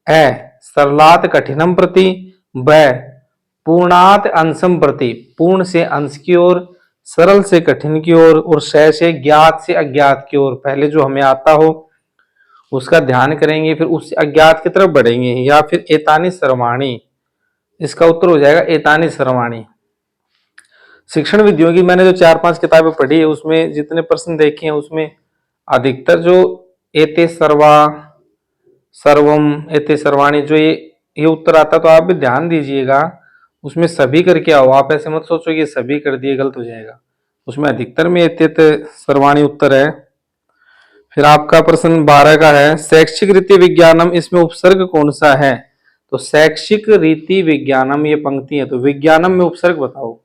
ए सरलात कठिनम प्रति, ब पूर्णात अंशम प्रति, पूर्ण से अंश की ओर, सरल से कठिन की ओर, और शय से ज्ञात से अज्ञात की ओर। पहले जो हमें आता हो उसका ध्यान करेंगे, फिर उस अज्ञात की तरफ बढ़ेंगे। या फिर एतानी सर्वाणी, इसका उत्तर हो जाएगा एतानी सर्वाणी। शिक्षण विधियों की मैंने जो 4-5 किताबें पढ़ी है उसमें जितने प्रश्न देखे हैं उसमें अधिकतर जो एते सर्वा, सर्वम, एते सर्वाणी, जो ये उत्तर आता, तो आप भी ध्यान दीजिएगा उसमें सभी करके आओ। आप ऐसे मत सोचो कि सभी कर दिए, गलत हो जाएगा। उसमें अधिकतर में एते सर्वाणी उत्तर है। फिर आपका प्रश्न 12 का है, शैक्षिक रीति विज्ञानम, इसमें उपसर्ग कौन सा है? तो शैक्षिक रीति विज्ञानम ये पंक्ति है, तो विज्ञानम में उपसर्ग बताओ।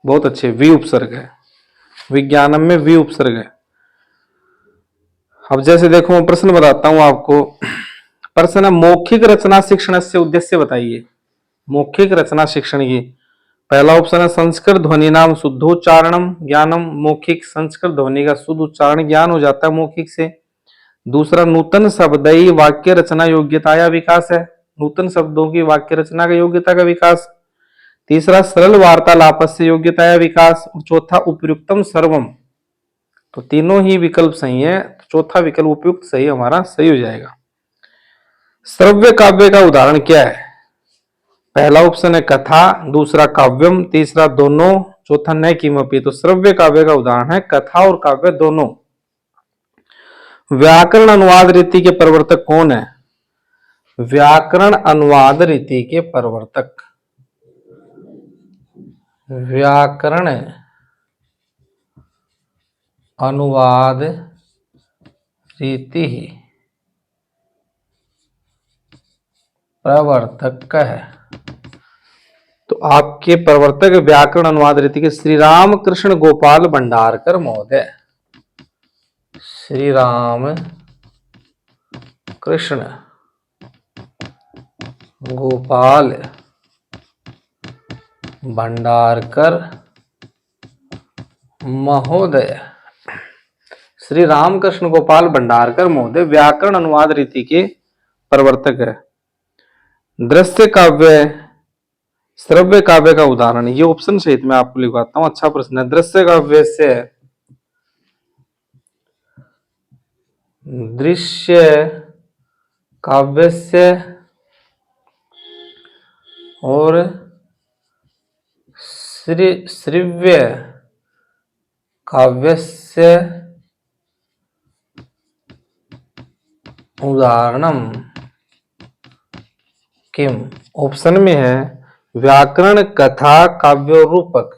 बहुत अच्छे, वी उपसर्ग है, विज्ञानम में वी उपसर्ग है। अब जैसे देखो मैं प्रश्न बताता हूं आपको। प्रश्न है, मौखिक रचना शिक्षण से उद्देश्य बताइए। मौखिक रचना शिक्षण की पहला ऑप्शन है संस्कृत ध्वनि नाम शुद्धोच्चारणम ज्ञानम, मौखिक संस्कृत ध्वनि का शुद्ध उच्चारण ज्ञान हो जाता है मौखिक से। दूसरा नूतन शब्दई वाक्य रचना योग्यता या विकास है, नूतन शब्दों की वाक्य रचना का योग्यता का विकास। तीसरा सरल वार्तालाप से योग्यता या विकास। और चौथा उपयुक्तम सर्वम। तो तीनों ही विकल्प सही है, तो चौथा विकल्प उपयुक्त सही हमारा सही हो जाएगा। श्रव्य काव्य का उदाहरण क्या है? पहला ऑप्शन है कथा, दूसरा काव्यम, तीसरा दोनों, चौथा न किमपि। तो श्रव्य काव्य का उदाहरण है कथा और काव्य दोनों। व्याकरण अनुवाद रीति के प्रवर्तक कौन है? व्याकरण अनुवाद रीति के प्रवर्तक, व्याकरण अनुवाद रीति प्रवर्तक है। तो आपके प्रवर्तक व्याकरण अनुवाद रीति के श्री राम कृष्ण गोपाल भंडारकर महोदय, श्री राम कृष्ण गोपाल भंडारकर महोदय, श्री रामकृष्ण गोपाल भंडारकर महोदय व्याकरण अनुवाद रीति के प्रवर्तक है। दृश्य काव्य श्रव्य काव्य का उदाहरण, ये ऑप्शन सहित मैं आपको लिखवाता हूं, अच्छा प्रश्न है। दृश्य काव्य से दृश्य काव्य से और श्रव्य काव्य से उदाहरणम किम। ऑप्शन में है व्याकरण कथा काव्य रूपक,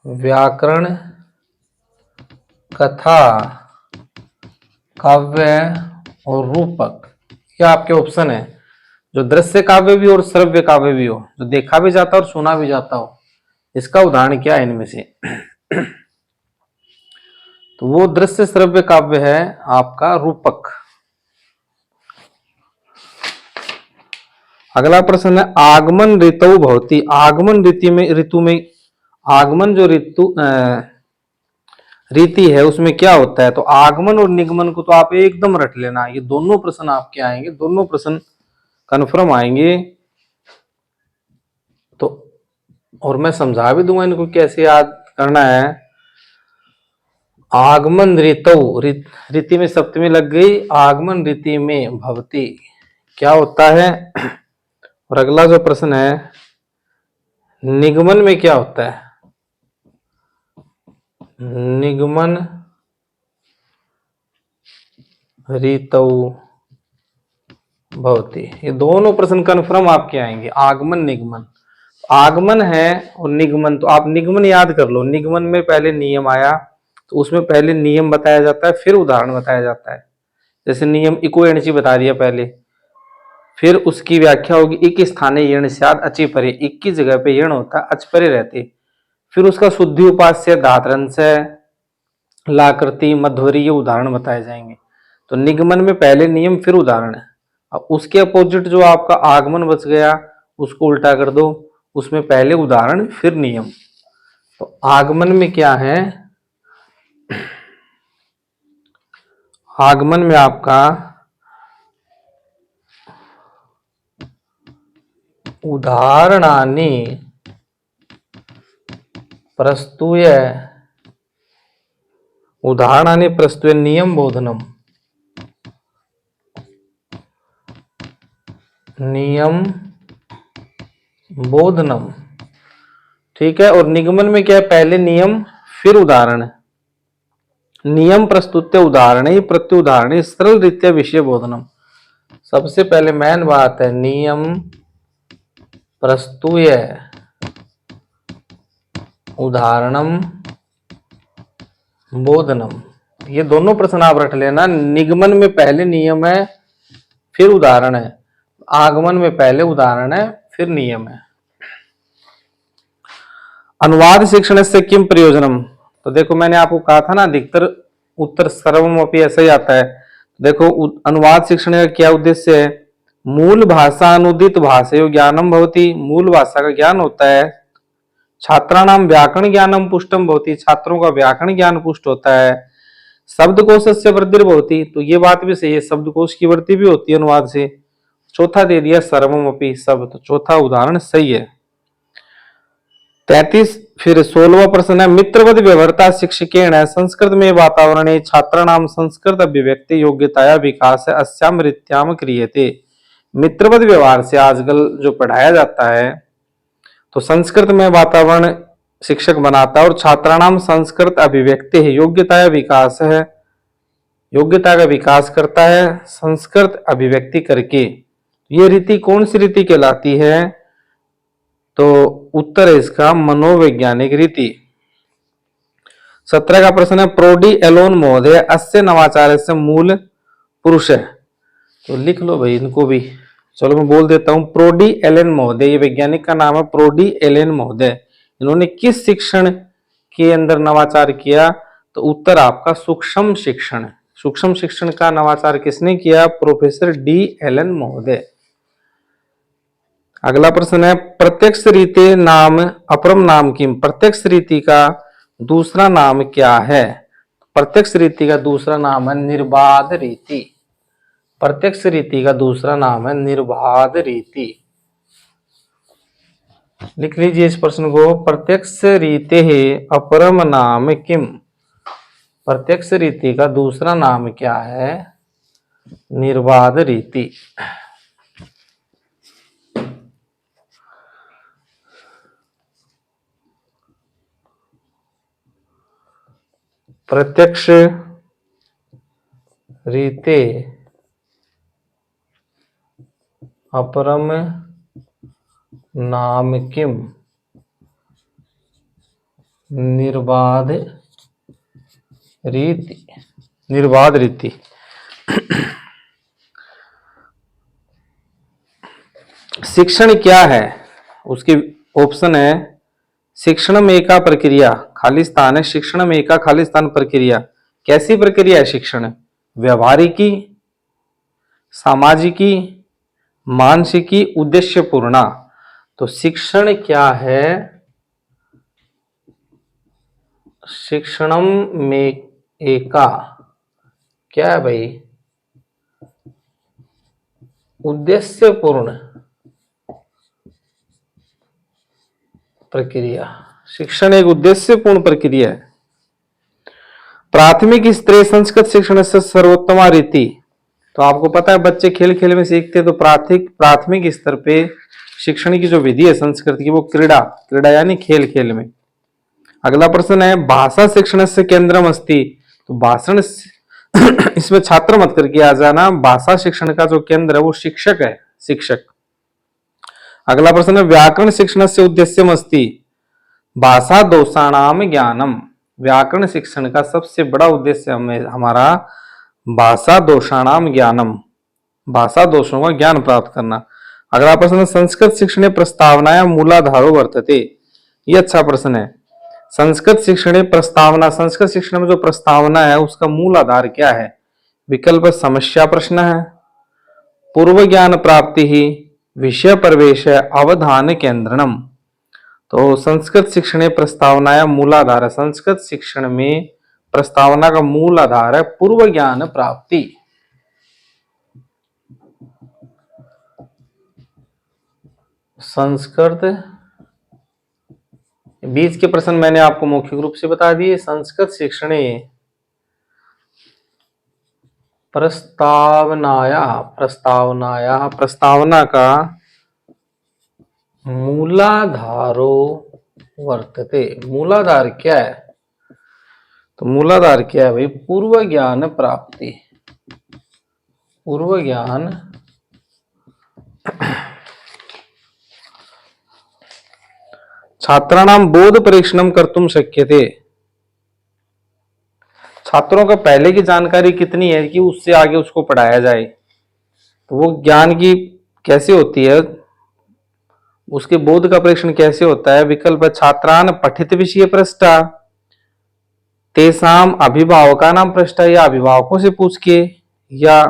व्याकरण कथा काव्य और रूपक, ये आपके ऑप्शन है। जो दृश्य काव्य भी और श्रव्य काव्य भी हो, जो देखा भी जाता हो और सुना भी जाता हो, इसका उदाहरण क्या है इनमें से? तो वो दृश्य श्रव्य काव्य है आपका रूपक। अगला प्रश्न है आगमन ऋतु भवति, आगमन ऋतु में आगमन जो रीति है उसमें क्या होता है? तो आगमन और निगमन को तो आप एकदम रट लेना, ये दोनों प्रश्न आपके आएंगे, दोनों प्रश्न कन्फर्म आएंगे। तो और मैं समझा भी दूंगा इनको कैसे याद करना है। आगमन ऋतु, रीति में सप्तमी लग गई, आगमन रीति में भवति क्या होता है? और अगला जो प्रश्न है निगमन में क्या होता है? निगमन ऋतु भवति, ये दोनों प्रश्न कन्फर्म आपके आएंगे। आगमन निगमन, आगमन है और निगमन, तो आप निगमन याद कर लो। निगमन में पहले नियम आया, तो उसमें पहले नियम बताया जाता है फिर उदाहरण बताया जाता है। जैसे नियम इको एणची बता दिया पहले, फिर उसकी व्याख्या होगी इक स्थाने यण स्याद अचि परे, इक की जगह पे यण होता अच परे रहते। फिर उसका शुद्धि उपास्य धातरंश लाकृति मध्वरी, ये उदाहरण बताए जाएंगे। तो निगमन में पहले नियम फिर उदाहरण है। अब उसके अपोजिट जो आपका आगमन बच गया उसको उल्टा कर दो, उसमें पहले उदाहरण फिर नियम। तो आगमन में क्या है? आगमन में आपका उदाहरणानि प्रस्तुय नियम बोधनम, नियम बोधनम। ठीक है, और निगमन में क्या है, पहले नियम फिर उदाहरण। नियम प्रस्तुत्य उदाहरणे प्रत्युदाहरणे सरल रीत्या विषय बोधनम। सबसे पहले मेन बात है नियम प्रस्तुय उदाहरणम बोधनम। ये दोनों प्रश्न आप रख लेना। निगमन में पहले नियम है फिर उदाहरण है, आगमन में पहले उदाहरण है फिर नियम है। अनुवाद शिक्षण से किम प्रयोजनम। तो देखो मैंने आपको कहा था ना, अधिकतर उत्तर सर्वमपि ऐसा ही आता है। देखो अनुवाद शिक्षण का क्या उद्देश्य है, मूल भाषा अनुदित भाषा ज्ञानम भवति, मूल भाषा का ज्ञान होता है। छात्राणाम व्याकरण ज्ञानम पुष्टम भवति, छात्रों का व्याकरण ज्ञान पुष्ट होता है। शब्दकोश से वृद्धि भवति, तो ये बात भी सही है, शब्दकोश की वृद्धि भी होती है अनुवाद से। चौथा दे दिया सर्वमपि सब, तो चौथा उदाहरण सही है। 33 फिर 16वां प्रश्न है, मित्रवद व्यवहारता शिक्षकेण संस्कृत में वातावरणे छात्राणाम संस्कृत अभिव्यक्ति योग्यताया विकास अस्याम रीत्याम क्रियते। मित्रवद व्यवहार से आजकल जो पढ़ाया जाता है तो संस्कृत में वातावरण शिक्षक बनाता है, और छात्राणाम संस्कृत अभिव्यक्ति है योग्यताया विकास है, योग्यता का विकास करता है संस्कृत अभिव्यक्ति करके। ये रीति कौन सी रीति कहलाती है, तो उत्तर है इसका मनोवैज्ञानिक रीति। 17 का प्रश्न है, प्रोडी एलोन महोदय अस्य नवाचार से मूल पुरुष है। तो लिख लो भाई इनको भी, चलो मैं बोल देता हूं। प्रोडी एलेन महोदय, ये वैज्ञानिक का नाम है प्रोडी एलेन महोदय। इन्होंने किस शिक्षण के अंदर नवाचार किया, तो उत्तर आपका सूक्ष्म शिक्षण। सूक्ष्म शिक्षण का नवाचार किसने किया, प्रोफेसर डी एलन महोदय। अगला प्रश्न है, प्रत्यक्ष रीति नाम अपरम नाम किम। प्रत्यक्ष रीति का दूसरा नाम क्या है। प्रत्यक्ष रीति का दूसरा नाम है निर्बाध रीति। प्रत्यक्ष रीति का दूसरा नाम है निर्बाध रीति। लिख लीजिए इस प्रश्न को, प्रत्यक्ष रीति अपरम नाम किम। प्रत्यक्ष रीति का दूसरा नाम क्या है, निर्बाध रीति। प्रत्यक्ष रीते अपरम नाम किम, निर्बाध रीति। निर्बाध रीति। शिक्षण क्या है, उसके ऑप्शन है शिक्षण में एका प्रक्रिया खाली स्थान है, शिक्षण में एका खाली स्थान प्रक्रिया। कैसी प्रक्रिया है शिक्षण, व्यवहारिकी, सामाजिकी, मानसिकी, उद्देश्यपूर्ण। तो शिक्षण क्या है, शिक्षणम में एका क्या है भाई, उद्देश्यपूर्ण प्रक्रिया। शिक्षण एक उद्देश्यपूर्ण प्रक्रिया है। प्राथमिक स्तरीय संस्कृत शिक्षण से सर्वोत्तम रीति। तो आपको पता है बच्चे खेल खेल में सीखते हैं, तो प्राथमिक स्तर पे शिक्षण की जो विधि है संस्कृत की वो क्रीड़ा यानी खेल खेल में। अगला प्रश्न है, भाषा शिक्षण से केंद्रम अस्ति। तो भाषण इसमें छात्र मत करके आ जाना, भाषा शिक्षण का जो केंद्र है वो शिक्षक है, शिक्षक। अगला प्रश्न है, व्याकरण शिक्षण से उद्देश्यम अस्ति। भाषा दोषाणाम ज्ञानम। व्याकरण शिक्षण का सबसे बड़ा उद्देश्य हमारा भाषा दोषाणाम ज्ञानम, भाषा दोषों का ज्ञान प्राप्त करना। अगला प्रश्न, संस्कृत शिक्षण प्रस्तावनाया मूलाधारो वर्तते। ये अच्छा प्रश्न है। संस्कृत शिक्षण प्रस्तावना, संस्कृत शिक्षण में जो प्रस्तावना है उसका मूल आधार क्या है। विकल्प समस्या प्रश्न है, पूर्व ज्ञान प्राप्ति ही, विषय प्रवेश है, अवधान केंद्रणम। तो संस्कृत शिक्षण प्रस्तावनाया मूलाधार है। संस्कृत शिक्षण में प्रस्तावना का मूल आधार है पूर्व ज्ञान प्राप्ति। संस्कृत, बीच के प्रश्न मैंने आपको मौखिक रूप से बता दिए। संस्कृत शिक्षणे प्रस्तावनाया, प्रस्तावना का मूलाधारो वर्तते। मूलाधार क्या है? तो मूलाधार क्या है भाई? पूर्व ज्ञान प्राप्ति। पूर्व ज्ञान छात्राणां बोध परीक्षणम कर्तुम शक्यते। छात्रों का पहले की जानकारी कितनी है कि उससे आगे उसको पढ़ाया जाए, तो वो ज्ञान की कैसे होती है, उसके बोध का परीक्षण कैसे होता है? विकल्प छात्रान पठित विषय पृष्ठा, तेसाम अभिभावकानां पृष्ठा, या अभिभावकों से पूछ के, या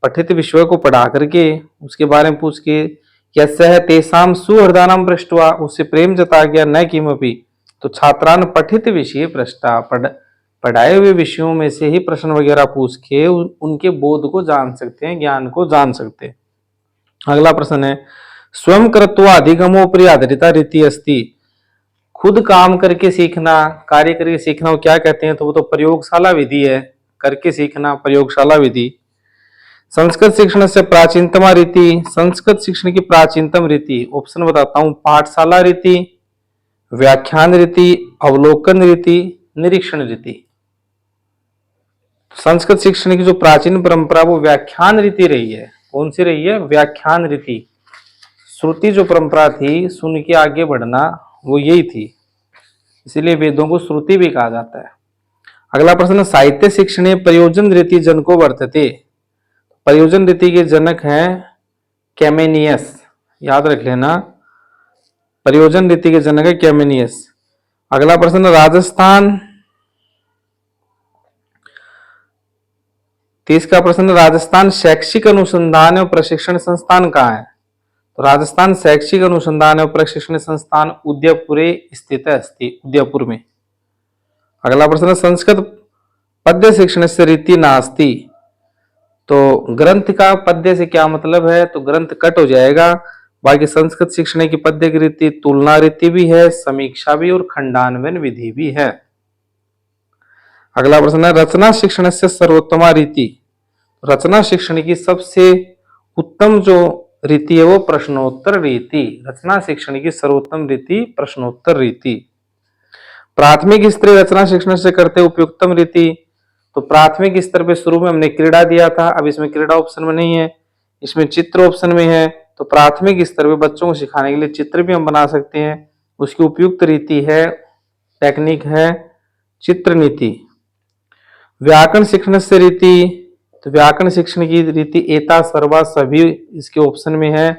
पठित विषय को पढ़ा करके उसके बारे में पूछ के, या सह तेसाम सुहृदानां पृष्ठवा, उससे प्रेम जता गया, न किमपि। तो छात्रान पठित विषय पृष्ठा, पढ़ाए हुए विषयों में से ही प्रश्न वगैरह पूछ के उनके बोध को जान सकते हैं, ज्ञान को जान सकते हैं। अगला प्रश्न है स्वयं कृत्वा अधिगमोपरि आधारिता रीति अस्ति। खुद काम करके सीखना, कार्य करके सीखना, वो क्या कहते हैं? तो वो तो प्रयोगशाला विधि है। करके सीखना, प्रयोगशाला विधि। संस्कृत शिक्षण से प्राचीनतमा रीति, संस्कृत शिक्षण की प्राचीनतम रीति, ऑप्शन बताता हूं, पाठशाला रीति, व्याख्यान रीति, अवलोकन रीति, निरीक्षण रीति। संस्कृत शिक्षण की जो प्राचीन परंपरा वो व्याख्यान रीति रही है। कौन सी रही है? व्याख्यान रीति। श्रुति जो परंपरा थी, सुन के आगे बढ़ना, वो यही थी, इसीलिए वेदों को श्रुति भी कहा जाता है। अगला प्रश्न साहित्य शिक्षण प्रयोजन रीति जनको वर्तते। प्रयोजन रीति के जनक हैं कैमेनियस, याद रख लेना, प्रयोजन रीति के जनक है कैमेनियस। अगला प्रश्न राजस्थान, 30 का प्रश्न राजस्थान शैक्षिक अनुसंधान एवं प्रशिक्षण संस्थान कहाँ है? तो राजस्थान शैक्षिक अनुसंधान एवं प्रशिक्षण संस्थान उदयपुरे स्थित है, उदयपुर में। अगला प्रश्न संस्कृत पद्य शिक्षण से रीति नास्ति। तो ग्रंथ का पद्य से क्या मतलब है? तो ग्रंथ कट हो जाएगा। बाकी संस्कृत शिक्षण की पद्य की रीति तुलना रीति भी है, समीक्षा भी और खंडान्वयन विधि भी है। अगला प्रश्न है रचना शिक्षण से सर्वोत्तमा रीति। रचना शिक्षण की सबसे उत्तम जो रीति है वो प्रश्नोत्तर रीति। रचना शिक्षण की सर्वोत्तम रीति प्रश्नोत्तर रीति। प्राथमिक स्तर रचना शिक्षण से करते उपयुक्तम रीति। तो प्राथमिक स्तर पे शुरू में हमने क्रीड़ा दिया था, अब इसमें क्रीड़ा ऑप्शन में नहीं है, इसमें चित्र ऑप्शन में है। तो प्राथमिक स्तर पे बच्चों को सिखाने के लिए चित्र भी हम बना सकते हैं। उसकी उपयुक्त रीति है, टेक्निक है चित्र नीति। व्याकरण शिक्षण से रीति, तो व्याकरण शिक्षण की रीति एता सर्वा सभी इसके ऑप्शन में है।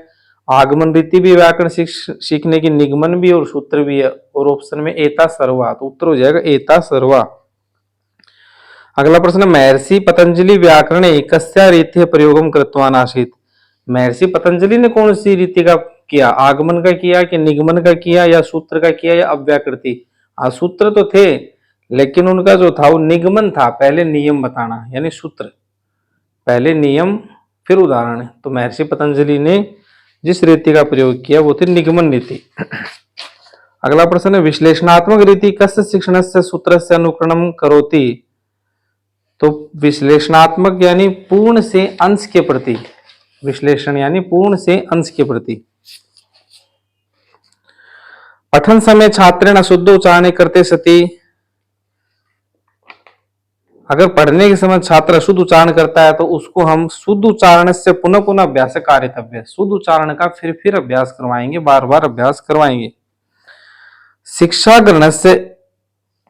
आगमन रीति भी व्याकरण सीखने की, निगमन भी और सूत्र भी है, और ऑप्शन में एता सर्वा, तो उत्तर हो जाएगा एता सर्वा। अगला प्रश्न महर्षि पतंजलि व्याकरण एकस्या रीति प्रयोगम कृतवान आसीत्। महर्षि पतंजलि ने कौन सी रीति का किया? आगमन का किया कि निगमन का किया, या सूत्र का किया, या अव्याकृति? सूत्र तो थे लेकिन उनका जो था वो निगमन था, पहले नियम बताना, यानी सूत्र पहले नियम फिर उदाहरण। तो महर्षि पतंजलि ने जिस रीति का प्रयोग किया वो थी निगमन रीति। अगला प्रश्न है विश्लेषणात्मक रीति कस्य शिक्षण से सूत्र से अनुकरणम करोति। तो विश्लेषणात्मक यानी पूर्ण से अंश के प्रति, विश्लेषण यानी पूर्ण से अंश के प्रति। पठन समय छात्रेण अशुद्ध उच्चारण करते सती। अगर पढ़ने के समय छात्र अशुद्ध उच्चारण करता है तो उसको हम शुद्ध उच्चारण से पुनः पुनः अभ्यास कार्यतव्य, शुद्ध उच्चारण का फिर अभ्यास करवाएंगे, बार बार अभ्यास करवाएंगे। शिक्षा ग्रहण से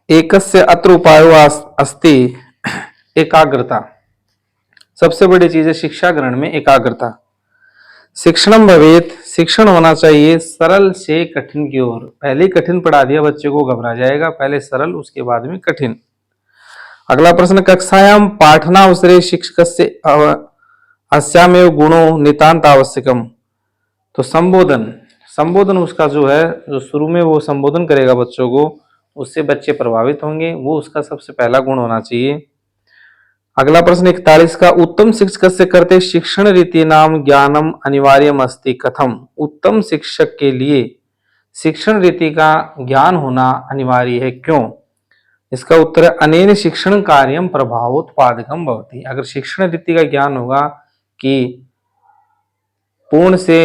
एकस्य अत्र उपायो अस्ति एकाग्रता। सबसे बड़ी चीज है शिक्षा ग्रहण में एकाग्रता। शिक्षणम भवेत, शिक्षण होना चाहिए सरल से कठिन की ओर। पहले कठिन पढ़ा दिया बच्चे को घबरा जाएगा, पहले सरल उसके बाद में कठिन। अगला प्रश्न कक्षायाम पाठनावसरे शिक्षकस्य अस्यामेव गुणो नितांत आवश्यकम। तो संबोधन उसका जो है, जो शुरू में वो संबोधन करेगा बच्चों को, उससे बच्चे प्रभावित होंगे, वो उसका सबसे पहला गुण होना चाहिए। अगला प्रश्न 41 का, उत्तम शिक्षक से करते शिक्षण रीति नाम ज्ञानम अनिवार्यम अस्ति कथम। उत्तम शिक्षक के लिए शिक्षण रीति का ज्ञान होना अनिवार्य है, क्यों? इसका उत्तर है अनेन शिक्षण कार्यम प्रभावोत्पादकम भवति। अगर शिक्षण रीति का ज्ञान होगा कि पूर्ण से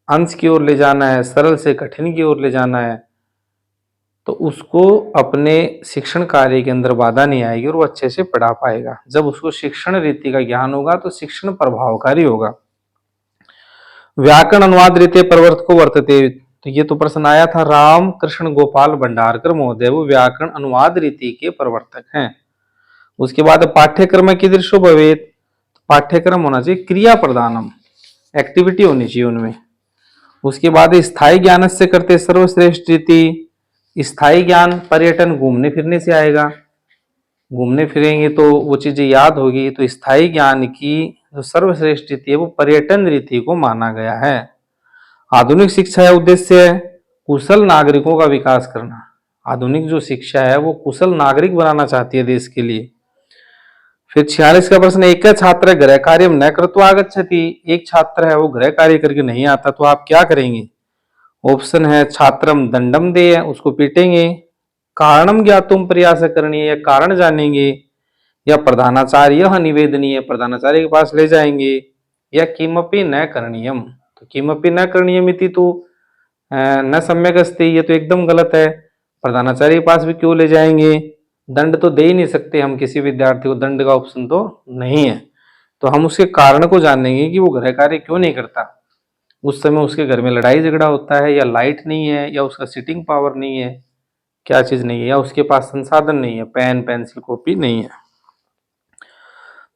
अंश की ओर ले जाना है, सरल से कठिन की ओर ले जाना है, तो उसको अपने शिक्षण कार्य के अंदर बाधा नहीं आएगी और वो अच्छे से पढ़ा पाएगा। जब उसको शिक्षण रीति का ज्ञान होगा तो शिक्षण प्रभावकारी होगा। व्याकरण अनुवाद रीति प्रवर्तको वर्तते, तो ये तो प्रश्न आया था। राम कृष्ण गोपाल भंडारकर महोदय वो व्याकरण अनुवाद रीति के प्रवर्तक हैं। उसके बाद पाठ्यक्रम कीदृशो भवेत्, पाठ्यक्रम होना चाहिए क्रिया प्रधानम, एक्टिविटी होनी चाहिए उनमें। उसके बाद स्थायी ज्ञान से करते सर्वश्रेष्ठ रीति। स्थायी ज्ञान पर्यटन घूमने फिरने से आएगा, घूमने फिरेंगे तो वो चीजें याद होगी। तो स्थायी ज्ञान की जो सर्वश्रेष्ठ रीति है वो पर्यटन रीति को माना गया है। आधुनिक शिक्षा का उद्देश्य है कुशल नागरिकों का विकास करना। आधुनिक जो शिक्षा है वो कुशल नागरिक बनाना चाहती है देश के लिए। फिर 46 का प्रश्न, एक छात्र गृह कार्य न कृत्वा आगच्छति। एक छात्र है वो गृह कार्य करके नहीं आता तो आप क्या करेंगे? ऑप्शन है छात्रम दंडम दे, उसको पीटेंगे, कारणम ज्ञातुम प्रयास करणीय, या कारण जानेंगे, या प्रधानाचार्य निवेदनीय, प्रधानाचार्य के पास ले जाएंगे, या किमपि न करणीयम। तो किमपि न करणीयम इति तो न सम्यक अस्ति, ये तो एकदम गलत है। प्रधानाचार्य के पास भी क्यों ले जाएंगे? दंड तो दे ही नहीं सकते हम किसी विद्यार्थी को, दंड का ऑप्शन तो नहीं है। तो हम उसके कारण को जानेंगे कि वो गृह कार्य क्यों नहीं करता। उस समय उसके घर में लड़ाई झगड़ा होता है, या लाइट नहीं है, या उसका सिटिंग पावर नहीं है, क्या चीज नहीं है, या उसके पास संसाधन नहीं है, पेन पेंसिल कॉपी नहीं है,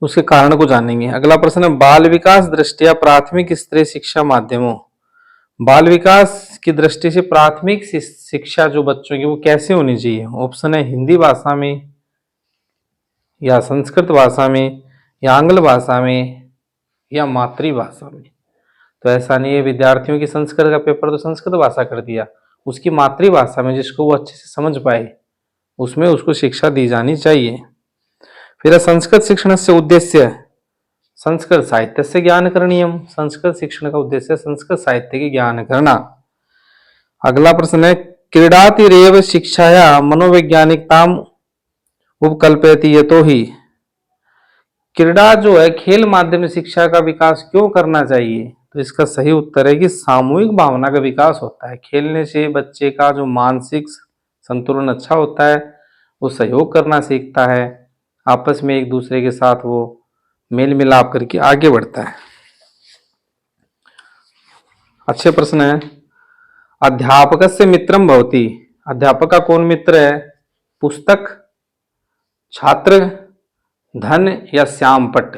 उसके कारण को जानेंगे। अगला प्रश्न है, बाल विकास दृष्टिया प्राथमिक स्तरीय शिक्षा माध्यमों। बाल विकास की दृष्टि से प्राथमिक शिक्षा जो बच्चों की वो कैसे होनी चाहिए? ऑप्शन है हिंदी भाषा में, या संस्कृत भाषा में, या आंग्ल भाषा में, या मातृभाषा में। तो ऐसा नहीं है विद्यार्थियों की संस्कृत का पेपर तो संस्कृत भाषा कर दिया, उसकी मातृभाषा में जिसको वो अच्छे से समझ पाए उसमें उसको शिक्षा दी जानी चाहिए। फिर संस्कृत शिक्षण से उद्देश्य संस्कृत साहित्य से ज्ञान करणीयम। संस्कृत शिक्षण का उद्देश्य संस्कृत साहित्य की ज्ञान करना। अगला प्रश्न है, क्रीडातिरेव शिक्षाया मनोवैज्ञानिकताम उपकल्पयति यतो ही। क्रीड़ा जो है खेल माध्यम से शिक्षा का विकास क्यों करना चाहिए? तो इसका सही उत्तर है कि सामूहिक भावना का विकास होता है। खेलने से बच्चे का जो मानसिक संतुलन अच्छा होता है, वो सहयोग करना सीखता है, आपस में एक दूसरे के साथ वो मेल मिलाप करके आगे बढ़ता है। अच्छे प्रश्न है। अध्यापक से मित्रम भवति। अध्यापक का कौन मित्र है? पुस्तक, छात्र, धन, या श्याम पट्ट।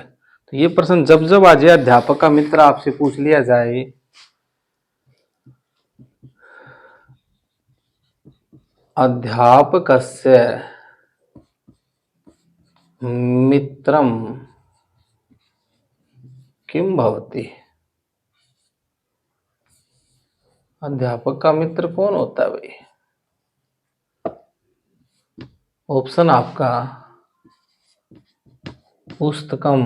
तो ये प्रश्न जब जब आ जाए अध्यापक का मित्र आपसे पूछ लिया जाए, अध्यापक से मित्रम किम भवति। अध्यापक का मित्र कौन होता है भाई? ऑप्शन आपका पुस्तकम,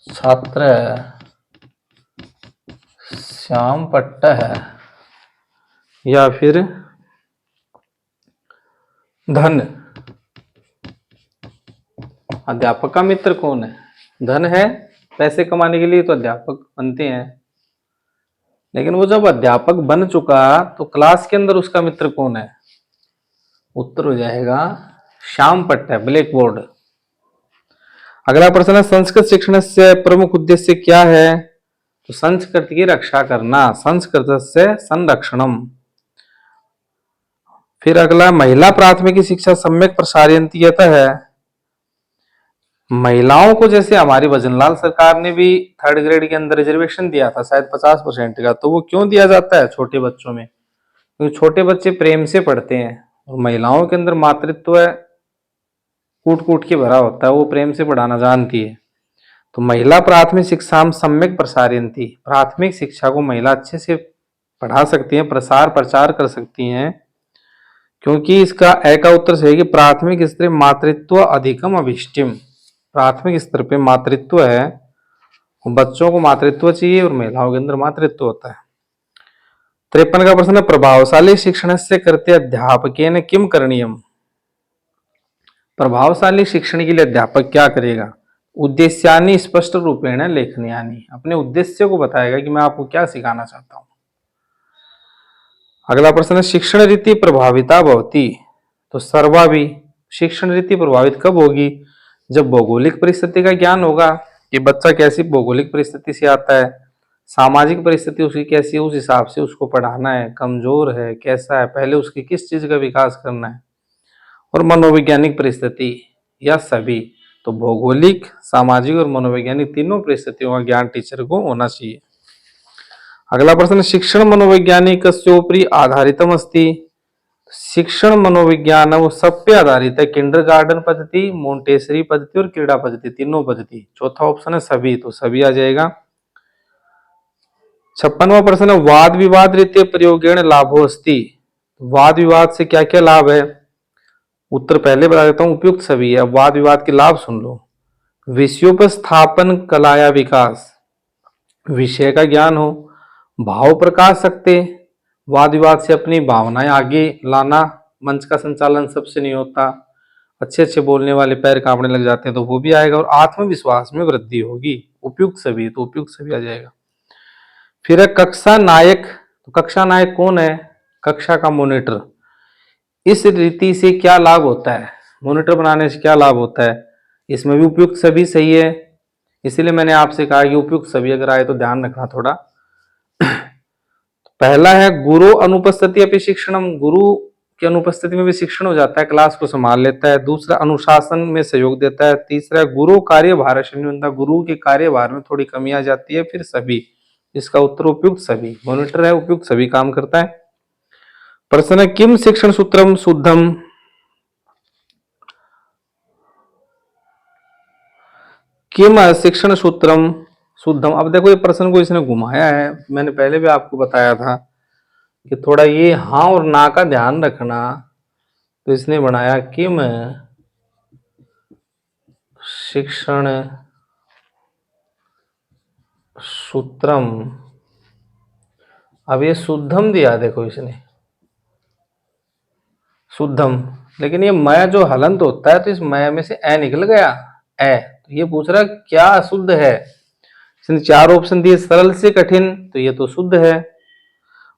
छात्र, श्याम पट्ट है, या फिर धन। अध्यापक का मित्र कौन है? धन है। पैसे कमाने के लिए तो अध्यापक बनते हैं, लेकिन वो जब अध्यापक बन चुका तो क्लास के अंदर उसका मित्र कौन है? उत्तर हो जाएगा श्याम पट्ट है, ब्लैक बोर्ड। अगला प्रश्न है, संस्कृत शिक्षण से प्रमुख उद्देश्य क्या है? तो संस्कृत की रक्षा करना, संस्कृत से संरक्षणम। फिर अगला, महिला प्राथमिक शिक्षा सम्यक प्रसारयन्ति है। महिलाओं को जैसे हमारी भजनलाल सरकार ने भी 3rd ग्रेड के अंदर रिजर्वेशन दिया था शायद 50% का, तो वो क्यों दिया जाता है छोटे बच्चों में? क्योंकि छोटे बच्चे प्रेम से पढ़ते हैं और महिलाओं के अंदर मातृत्व कूट कूट के भरा होता है, वो प्रेम से पढ़ाना जानती है। तो महिला प्राथमिक शिक्षा सम्यक प्रसारयन्ति, प्राथमिक शिक्षा को महिला अच्छे से पढ़ा सकती हैं, प्रचार कर सकती हैं, क्योंकि इसका ए का उत्तर सही है कि प्राथमिक स्त्री मातृत्व अधिकम अभिष्टिम। प्राथमिक स्तर पे मातृत्व है, बच्चों को मातृत्व चाहिए और महिलाओं के अंदर मातृत्व होता है। 53 का प्रश्न है, प्रभावशाली शिक्षण से करते अध्यापकेन किम करणीयम। प्रभावशाली शिक्षण के लिए अध्यापक क्या करेगा। उद्देश्यानि स्पष्ट रूपेण लेखनीयानि, अपने उद्देश्य को बताएगा कि मैं आपको क्या सिखाना चाहता हूं। अगला प्रश्न है, शिक्षण रीति प्रभाविता भवति। तो सर्वाभि शिक्षण रीति प्रभावित कब होगी, जब भौगोलिक परिस्थिति का ज्ञान होगा कि बच्चा कैसी भौगोलिक परिस्थिति से आता है, सामाजिक परिस्थिति उसकी कैसी है, उस हिसाब से उसको पढ़ाना है, कमजोर है कैसा है, पहले उसकी किस चीज का विकास करना है, और मनोवैज्ञानिक परिस्थिति या सभी। तो भौगोलिक, सामाजिक और मनोवैज्ञानिक तीनों परिस्थितियों का ज्ञान टीचर को होना चाहिए। अगला प्रश्न, शिक्षण मनोवैज्ञानिक कस्योपरि आधारितम अस्ति। शिक्षण मनोविज्ञान सब पे आधारित है, किंडरगार्टन पद्धति, मोंटेसरी पद्धति और क्रीड़ा पद्धति, तीनों पद्धति। चौथा ऑप्शन है सभी, तो सभी आ जाएगा। 56वां प्रश्न है, वाद विवाद रीत्या प्रयोगेण लाभो अस्ति। वाद विवाद से क्या क्या लाभ है, उत्तर पहले बता देता हूं, उपयुक्त सभी है। वाद विवाद के लाभ सुन लो। विषयोपस्थापन कलाया विकास, विषय का ज्ञान हो। भाव प्रकाश सकते, वाद विवाद से अपनी भावनाएं आगे लाना, मंच का संचालन सबसे नहीं होता, अच्छे अच्छे बोलने वाले पैर कांपने लग जाते हैं, तो वो भी आएगा। और आत्मविश्वास में वृद्धि होगी, उपयुक्त सभी, तो उपयुक्त सभी आ जाएगा। फिर है कक्षा नायक। तो कक्षा नायक कौन है, कक्षा का मॉनिटर। इस रीति से क्या लाभ होता है, मॉनिटर बनाने से क्या लाभ होता है, इसमें भी उपयुक्त सभी सही है, इसीलिए मैंने आपसे कहा कि उपयुक्त सभी अगर आए तो ध्यान रखना थोड़ा। पहला है गुरु अनुपस्थिति अपि शिक्षणम, गुरु की अनुपस्थिति में भी शिक्षण हो जाता है, क्लास को संभाल लेता है। दूसरा, अनुशासन में सहयोग देता है। तीसरा, गुरु कार्यभार शून्यता, गुरु के कार्यभार में थोड़ी कमी आ जाती है। फिर सभी, इसका उत्तर उपयुक्त सभी, मॉनिटर है उपयुक्त सभी काम करता है। प्रश्न है, किम शिक्षण सूत्रम शुद्धम। किम शिक्षण सूत्रम शुद्धम। अब देखो ये प्रश्न को इसने घुमाया है, मैंने पहले भी आपको बताया था कि थोड़ा ये हाँ और ना का ध्यान रखना। तो इसने बनाया किम शिक्षण सूत्रम, अब ये शुद्धम दिया देखो इसने, शुद्धम, लेकिन ये मय जो हलंत होता है तो इस मय में से ए निकल गया, ए, तो ये पूछ रहा क्या अशुद्ध है। इसने 4 ऑप्शन दिए, सरल से कठिन, तो ये तो शुद्ध है।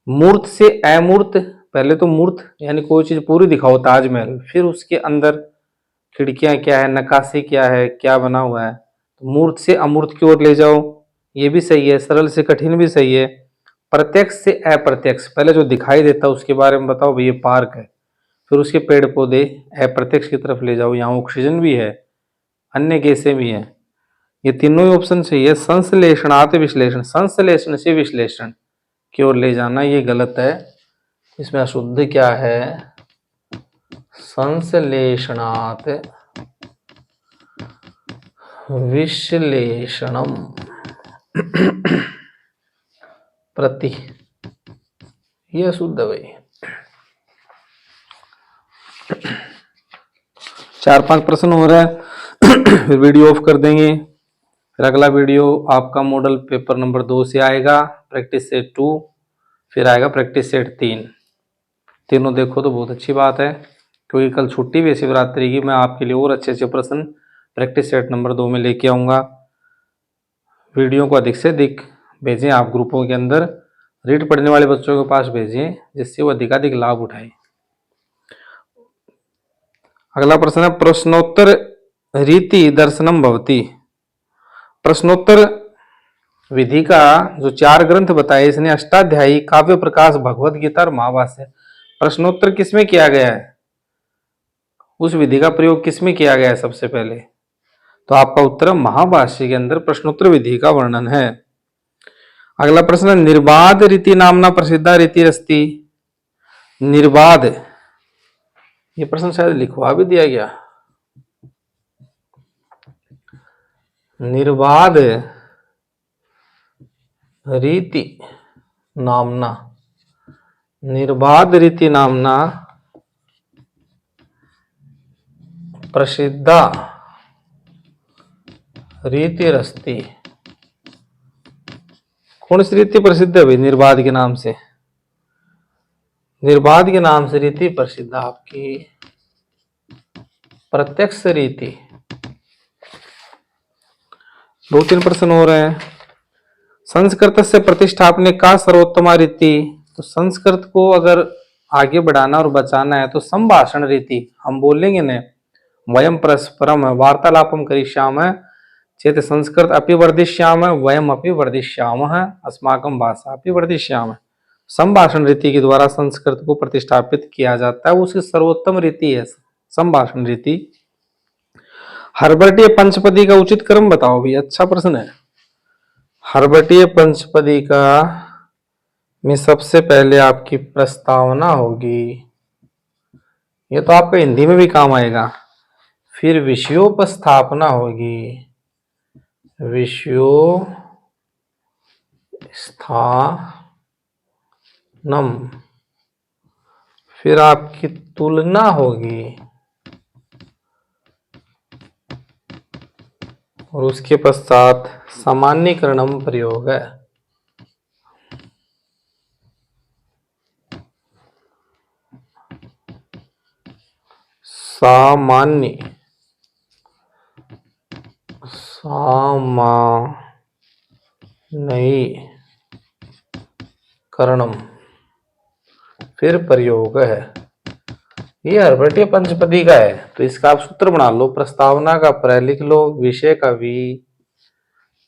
मूर्त से अमूर्त, पहले तो मूर्त यानी कोई चीज पूरी दिखाओ, ताजमहल, फिर उसके अंदर खिड़कियां क्या है, नक्काशी क्या है, क्या बना हुआ है, तो मूर्त से अमूर्त की ओर ले जाओ, ये भी सही है। सरल से कठिन भी सही है। प्रत्यक्ष से अप्रत्यक्ष, पहले जो दिखाई देता है उसके बारे में बताओ, भाई ये पार्क है, फिर उसके पेड़ पौधे अप्रत्यक्ष की तरफ ले जाओ, यहाँ ऑक्सीजन भी है, अन्य गैसें भी हैं, ये तीनों ही ऑप्शन सही है। संश्लेषणात् विश्लेषण, संश्लेषण से विश्लेषण की ओर ले जाना, ये गलत है। इसमें अशुद्ध क्या है, संश्लेषणात् विश्लेषणम प्रति, यह शुद्ध है भाई। 4-5 प्रश्न हो रहा है फिर वीडियो ऑफ कर देंगे। फिर अगला वीडियो आपका मॉडल पेपर नंबर 2 से आएगा, प्रैक्टिस सेट 2, फिर आएगा प्रैक्टिस सेट 3। तीनों देखो तो बहुत अच्छी बात है, क्योंकि कल छुट्टी भी है शिवरात्रि की, मैं आपके लिए और अच्छे अच्छे प्रश्न प्रैक्टिस सेट नंबर 2 में लेके आऊँगा। वीडियो को अधिक से अधिक भेजें आप ग्रुपों के अंदर, रीड पढ़ने वाले बच्चों के पास भेजें, जिससे वो अधिकाधिक लाभ उठाएं। अगला प्रश्न है, प्रश्नोत्तर रीति दर्शनम भवति। प्रश्नोत्तर विधि का जो 4 ग्रंथ बताए इसने, अष्टाध्यायी, काव्य प्रकाश, भगवत गीता और महाभाष्य। प्रश्नोत्तर किसमें किया गया है, उस विधि का प्रयोग किसमें किया गया है सबसे पहले, तो आपका उत्तर महाभाष्य के अंदर प्रश्नोत्तर विधि का वर्णन है। अगला प्रश्न, निर्बाध रीति नामना प्रसिद्धा रीति अस्ति। निर्बाध, ये प्रश्न शायद लिखवा भी दिया गया। निर्बाध रीति नामना, निर्बाध रीति नामना प्रसिद्धा रीतिरस्ति। कौन सी रीति प्रसिद्ध है भाई निर्बाध के नाम से? निर्बाध के नाम से रीति प्रसिद्ध आपकी प्रत्यक्ष रीति। 2-3 प्रश्न हो रहे हैं। संस्कृत से प्रतिष्ठापने का सर्वोत्तमा रीति। तो संस्कृत को अगर आगे बढ़ाना और बचाना है तो संभाषण रीति हम बोलेंगे न, वयम परस्परम वार्तालापम करिष्यामः चेत संस्कृत अपि वर्धिष्यामः वयम अपि वर्धिष्यामः अस्माकं भाषा अपि वर्धिष्यामः। संभाषण रीति के द्वारा संस्कृत को प्रतिष्ठापित किया जाता है, उसकी सर्वोत्तम रीति है संभाषण रीति। हर्बटीय पंचपदी का उचित क्रम बताओ भी, अच्छा प्रश्न है। हर्बटीय पंचपदी का में सबसे पहले आपकी प्रस्तावना होगी, ये तो आपका हिंदी में भी काम आएगा। फिर विषयोपस्थापना होगी, विषयोस्थानम। फिर आपकी तुलना होगी और उसके पश्चात सामान्यीकरणम प्रयोग है। सामान्यीकरणम फिर प्रयोग है। ये हर्बटीय पंचपदी का है, तो इसका आप सूत्र बना लो। प्रस्तावना का प्र लिख लो, विषय का वि,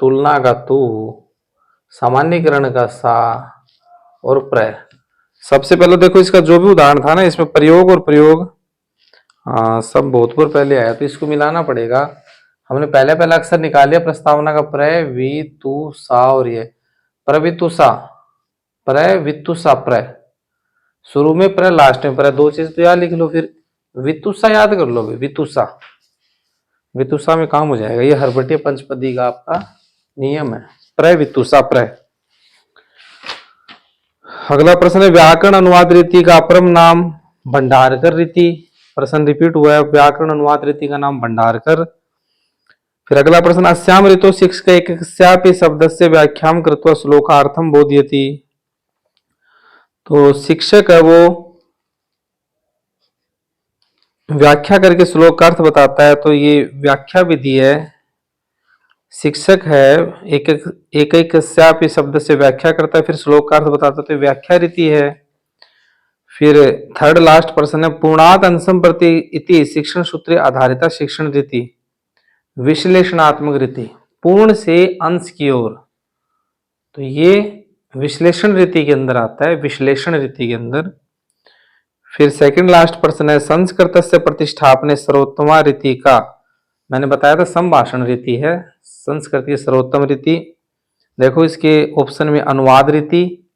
तुलना का तु, सामान्यीकरण का सा और प्र। सबसे पहले देखो इसका जो भी उदाहरण था ना, इसमें प्रयोग और प्रयोग सब बहुत पहले आया, तो इसको मिलाना पड़ेगा। हमने पहले पहला अक्षर निकाल लिया प्रस्तावना का, प्र वि तु सा, और ये प्रवितुषा, प्रवितुषा प्र, शुरू में प्र लास्ट में प्र, दो चीज तो याद लिख लो। फिर वितुषा याद कर लो, वितुषा, वितुषा में काम हो जाएगा। ये हर्बटीय पंचपदी का आपका नियम है, प्र वितुषा प्र। अगला प्रश्न है व्याकरण अनुवाद रीति का अपरम नाम भंडारकर रीति। प्रश्न रिपीट हुआ है, व्याकरण अनुवाद रीति का नाम भंडारकर। फिर अगला प्रश्न, अस्याम ऋतु शिक्षक एकस्यापि शब्दस्य व्याख्यां कृत्वा श्लोकार्थम बोधयति। तो शिक्षक है वो व्याख्या करके श्लोकार्थ बताता है, तो ये व्याख्या विधि है। शिक्षक है एक एक शब्द से व्याख्या करता है, फिर श्लोकार्थ बताता है, तो व्याख्या रीति है। फिर थर्ड लास्ट प्रश्न है, पूर्णात अंशम प्रति इति शिक्षण सूत्रे आधारिता शिक्षण रीति विश्लेषणात्मक रीति, पूर्ण से अंश की ओर। तो ये विश्लेषण रीति के अंदर आता है, विश्लेषण रीति के अंदर। फिर सेकंड लास्ट प्रश्न है, संस्कृत से प्रतिष्ठापने सर्वोत्तमा रीति का, मैंने बताया था संभाषण रीति है संस्कृत की सर्वोत्तम रीति। देखो इसके ऑप्शन में अनुवाद रीति,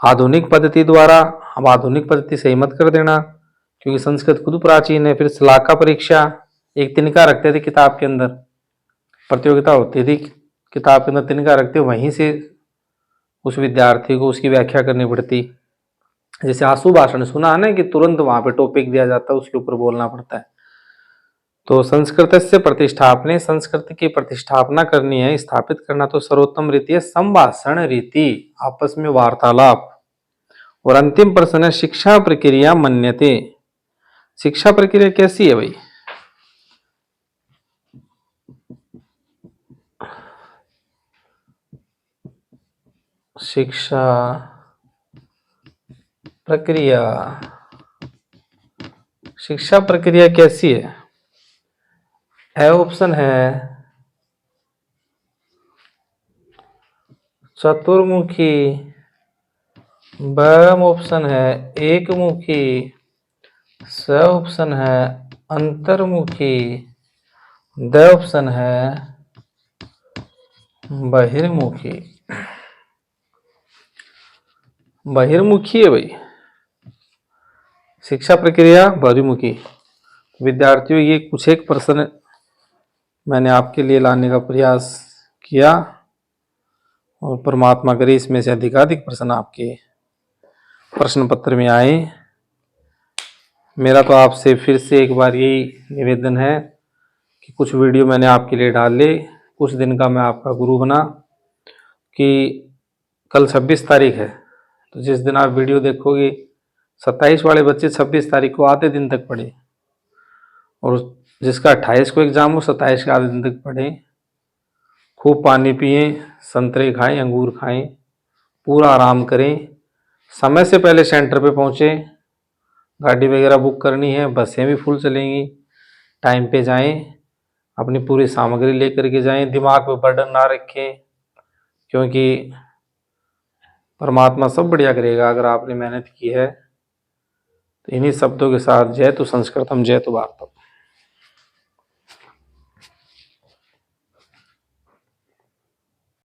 आधुनिक पद्धति द्वारा। अब आधुनिक पद्धति सही मत कर देना क्योंकि संस्कृत खुद प्राचीन है। फिर शलाका परीक्षा, एक तिनका रखते थे किताब के अंदर, प्रतियोगिता होती थी किताब के अंदर तिनका रखते, वहीं से उस विद्यार्थी को उसकी व्याख्या करनी पड़ती। जैसे आशु भाषण सुना है ना कि तुरंत वहां पे टॉपिक दिया जाता है, उसके ऊपर बोलना पड़ता है। तो संस्कृत से प्रतिष्ठापने, संस्कृत की प्रतिष्ठापना करनी है, स्थापित करना, तो सर्वोत्तम रीति है संभाषण रीति, आपस में वार्तालाप। और अंतिम प्रश्न है, शिक्षा प्रक्रिया मन्यते। शिक्षा प्रक्रिया कैसी है भाई? शिक्षा प्रक्रिया, शिक्षा प्रक्रिया कैसी है? ए ऑप्शन है चतुर्मुखी, ब ऑप्शन है एकमुखी, स ऑप्शन है अंतर्मुखी, द ऑप्शन है बहिर्मुखी। बहिर्मुखी है भाई शिक्षा प्रक्रिया, बहिर्मुखी। विद्यार्थियों ये कुछ एक प्रश्न मैंने आपके लिए लाने का प्रयास किया और परमात्मा करे इसमें से अधिकाधिक प्रश्न आपके प्रश्न पत्र में आए। मेरा तो आपसे फिर से एक बार यही निवेदन है कि कुछ वीडियो मैंने आपके लिए डाले कुछ दिन का मैं आपका गुरु बना कि कल 26 तारीख है, तो जिस दिन आप वीडियो देखोगे 27 वाले बच्चे 26 तारीख को आधे दिन तक पढ़े, और जिसका 28 को एग्ज़ाम हो 27 के आधे दिन तक पढ़े। खूब पानी पिए, संतरे खाएं, अंगूर खाएं, पूरा आराम करें, समय से पहले सेंटर पे पहुँचे, गाड़ी वगैरह बुक करनी है, बसें भी फुल चलेंगी, टाइम पे जाएं, अपनी पूरी सामग्री लेकर के जाएं, दिमाग पे बर्डन ना रखें, क्योंकि परमात्मा सब बढ़िया करेगा अगर आपने मेहनत की है। तो इन्हीं शब्दों के साथ जय तु संस्कृतम जय तु भारतम।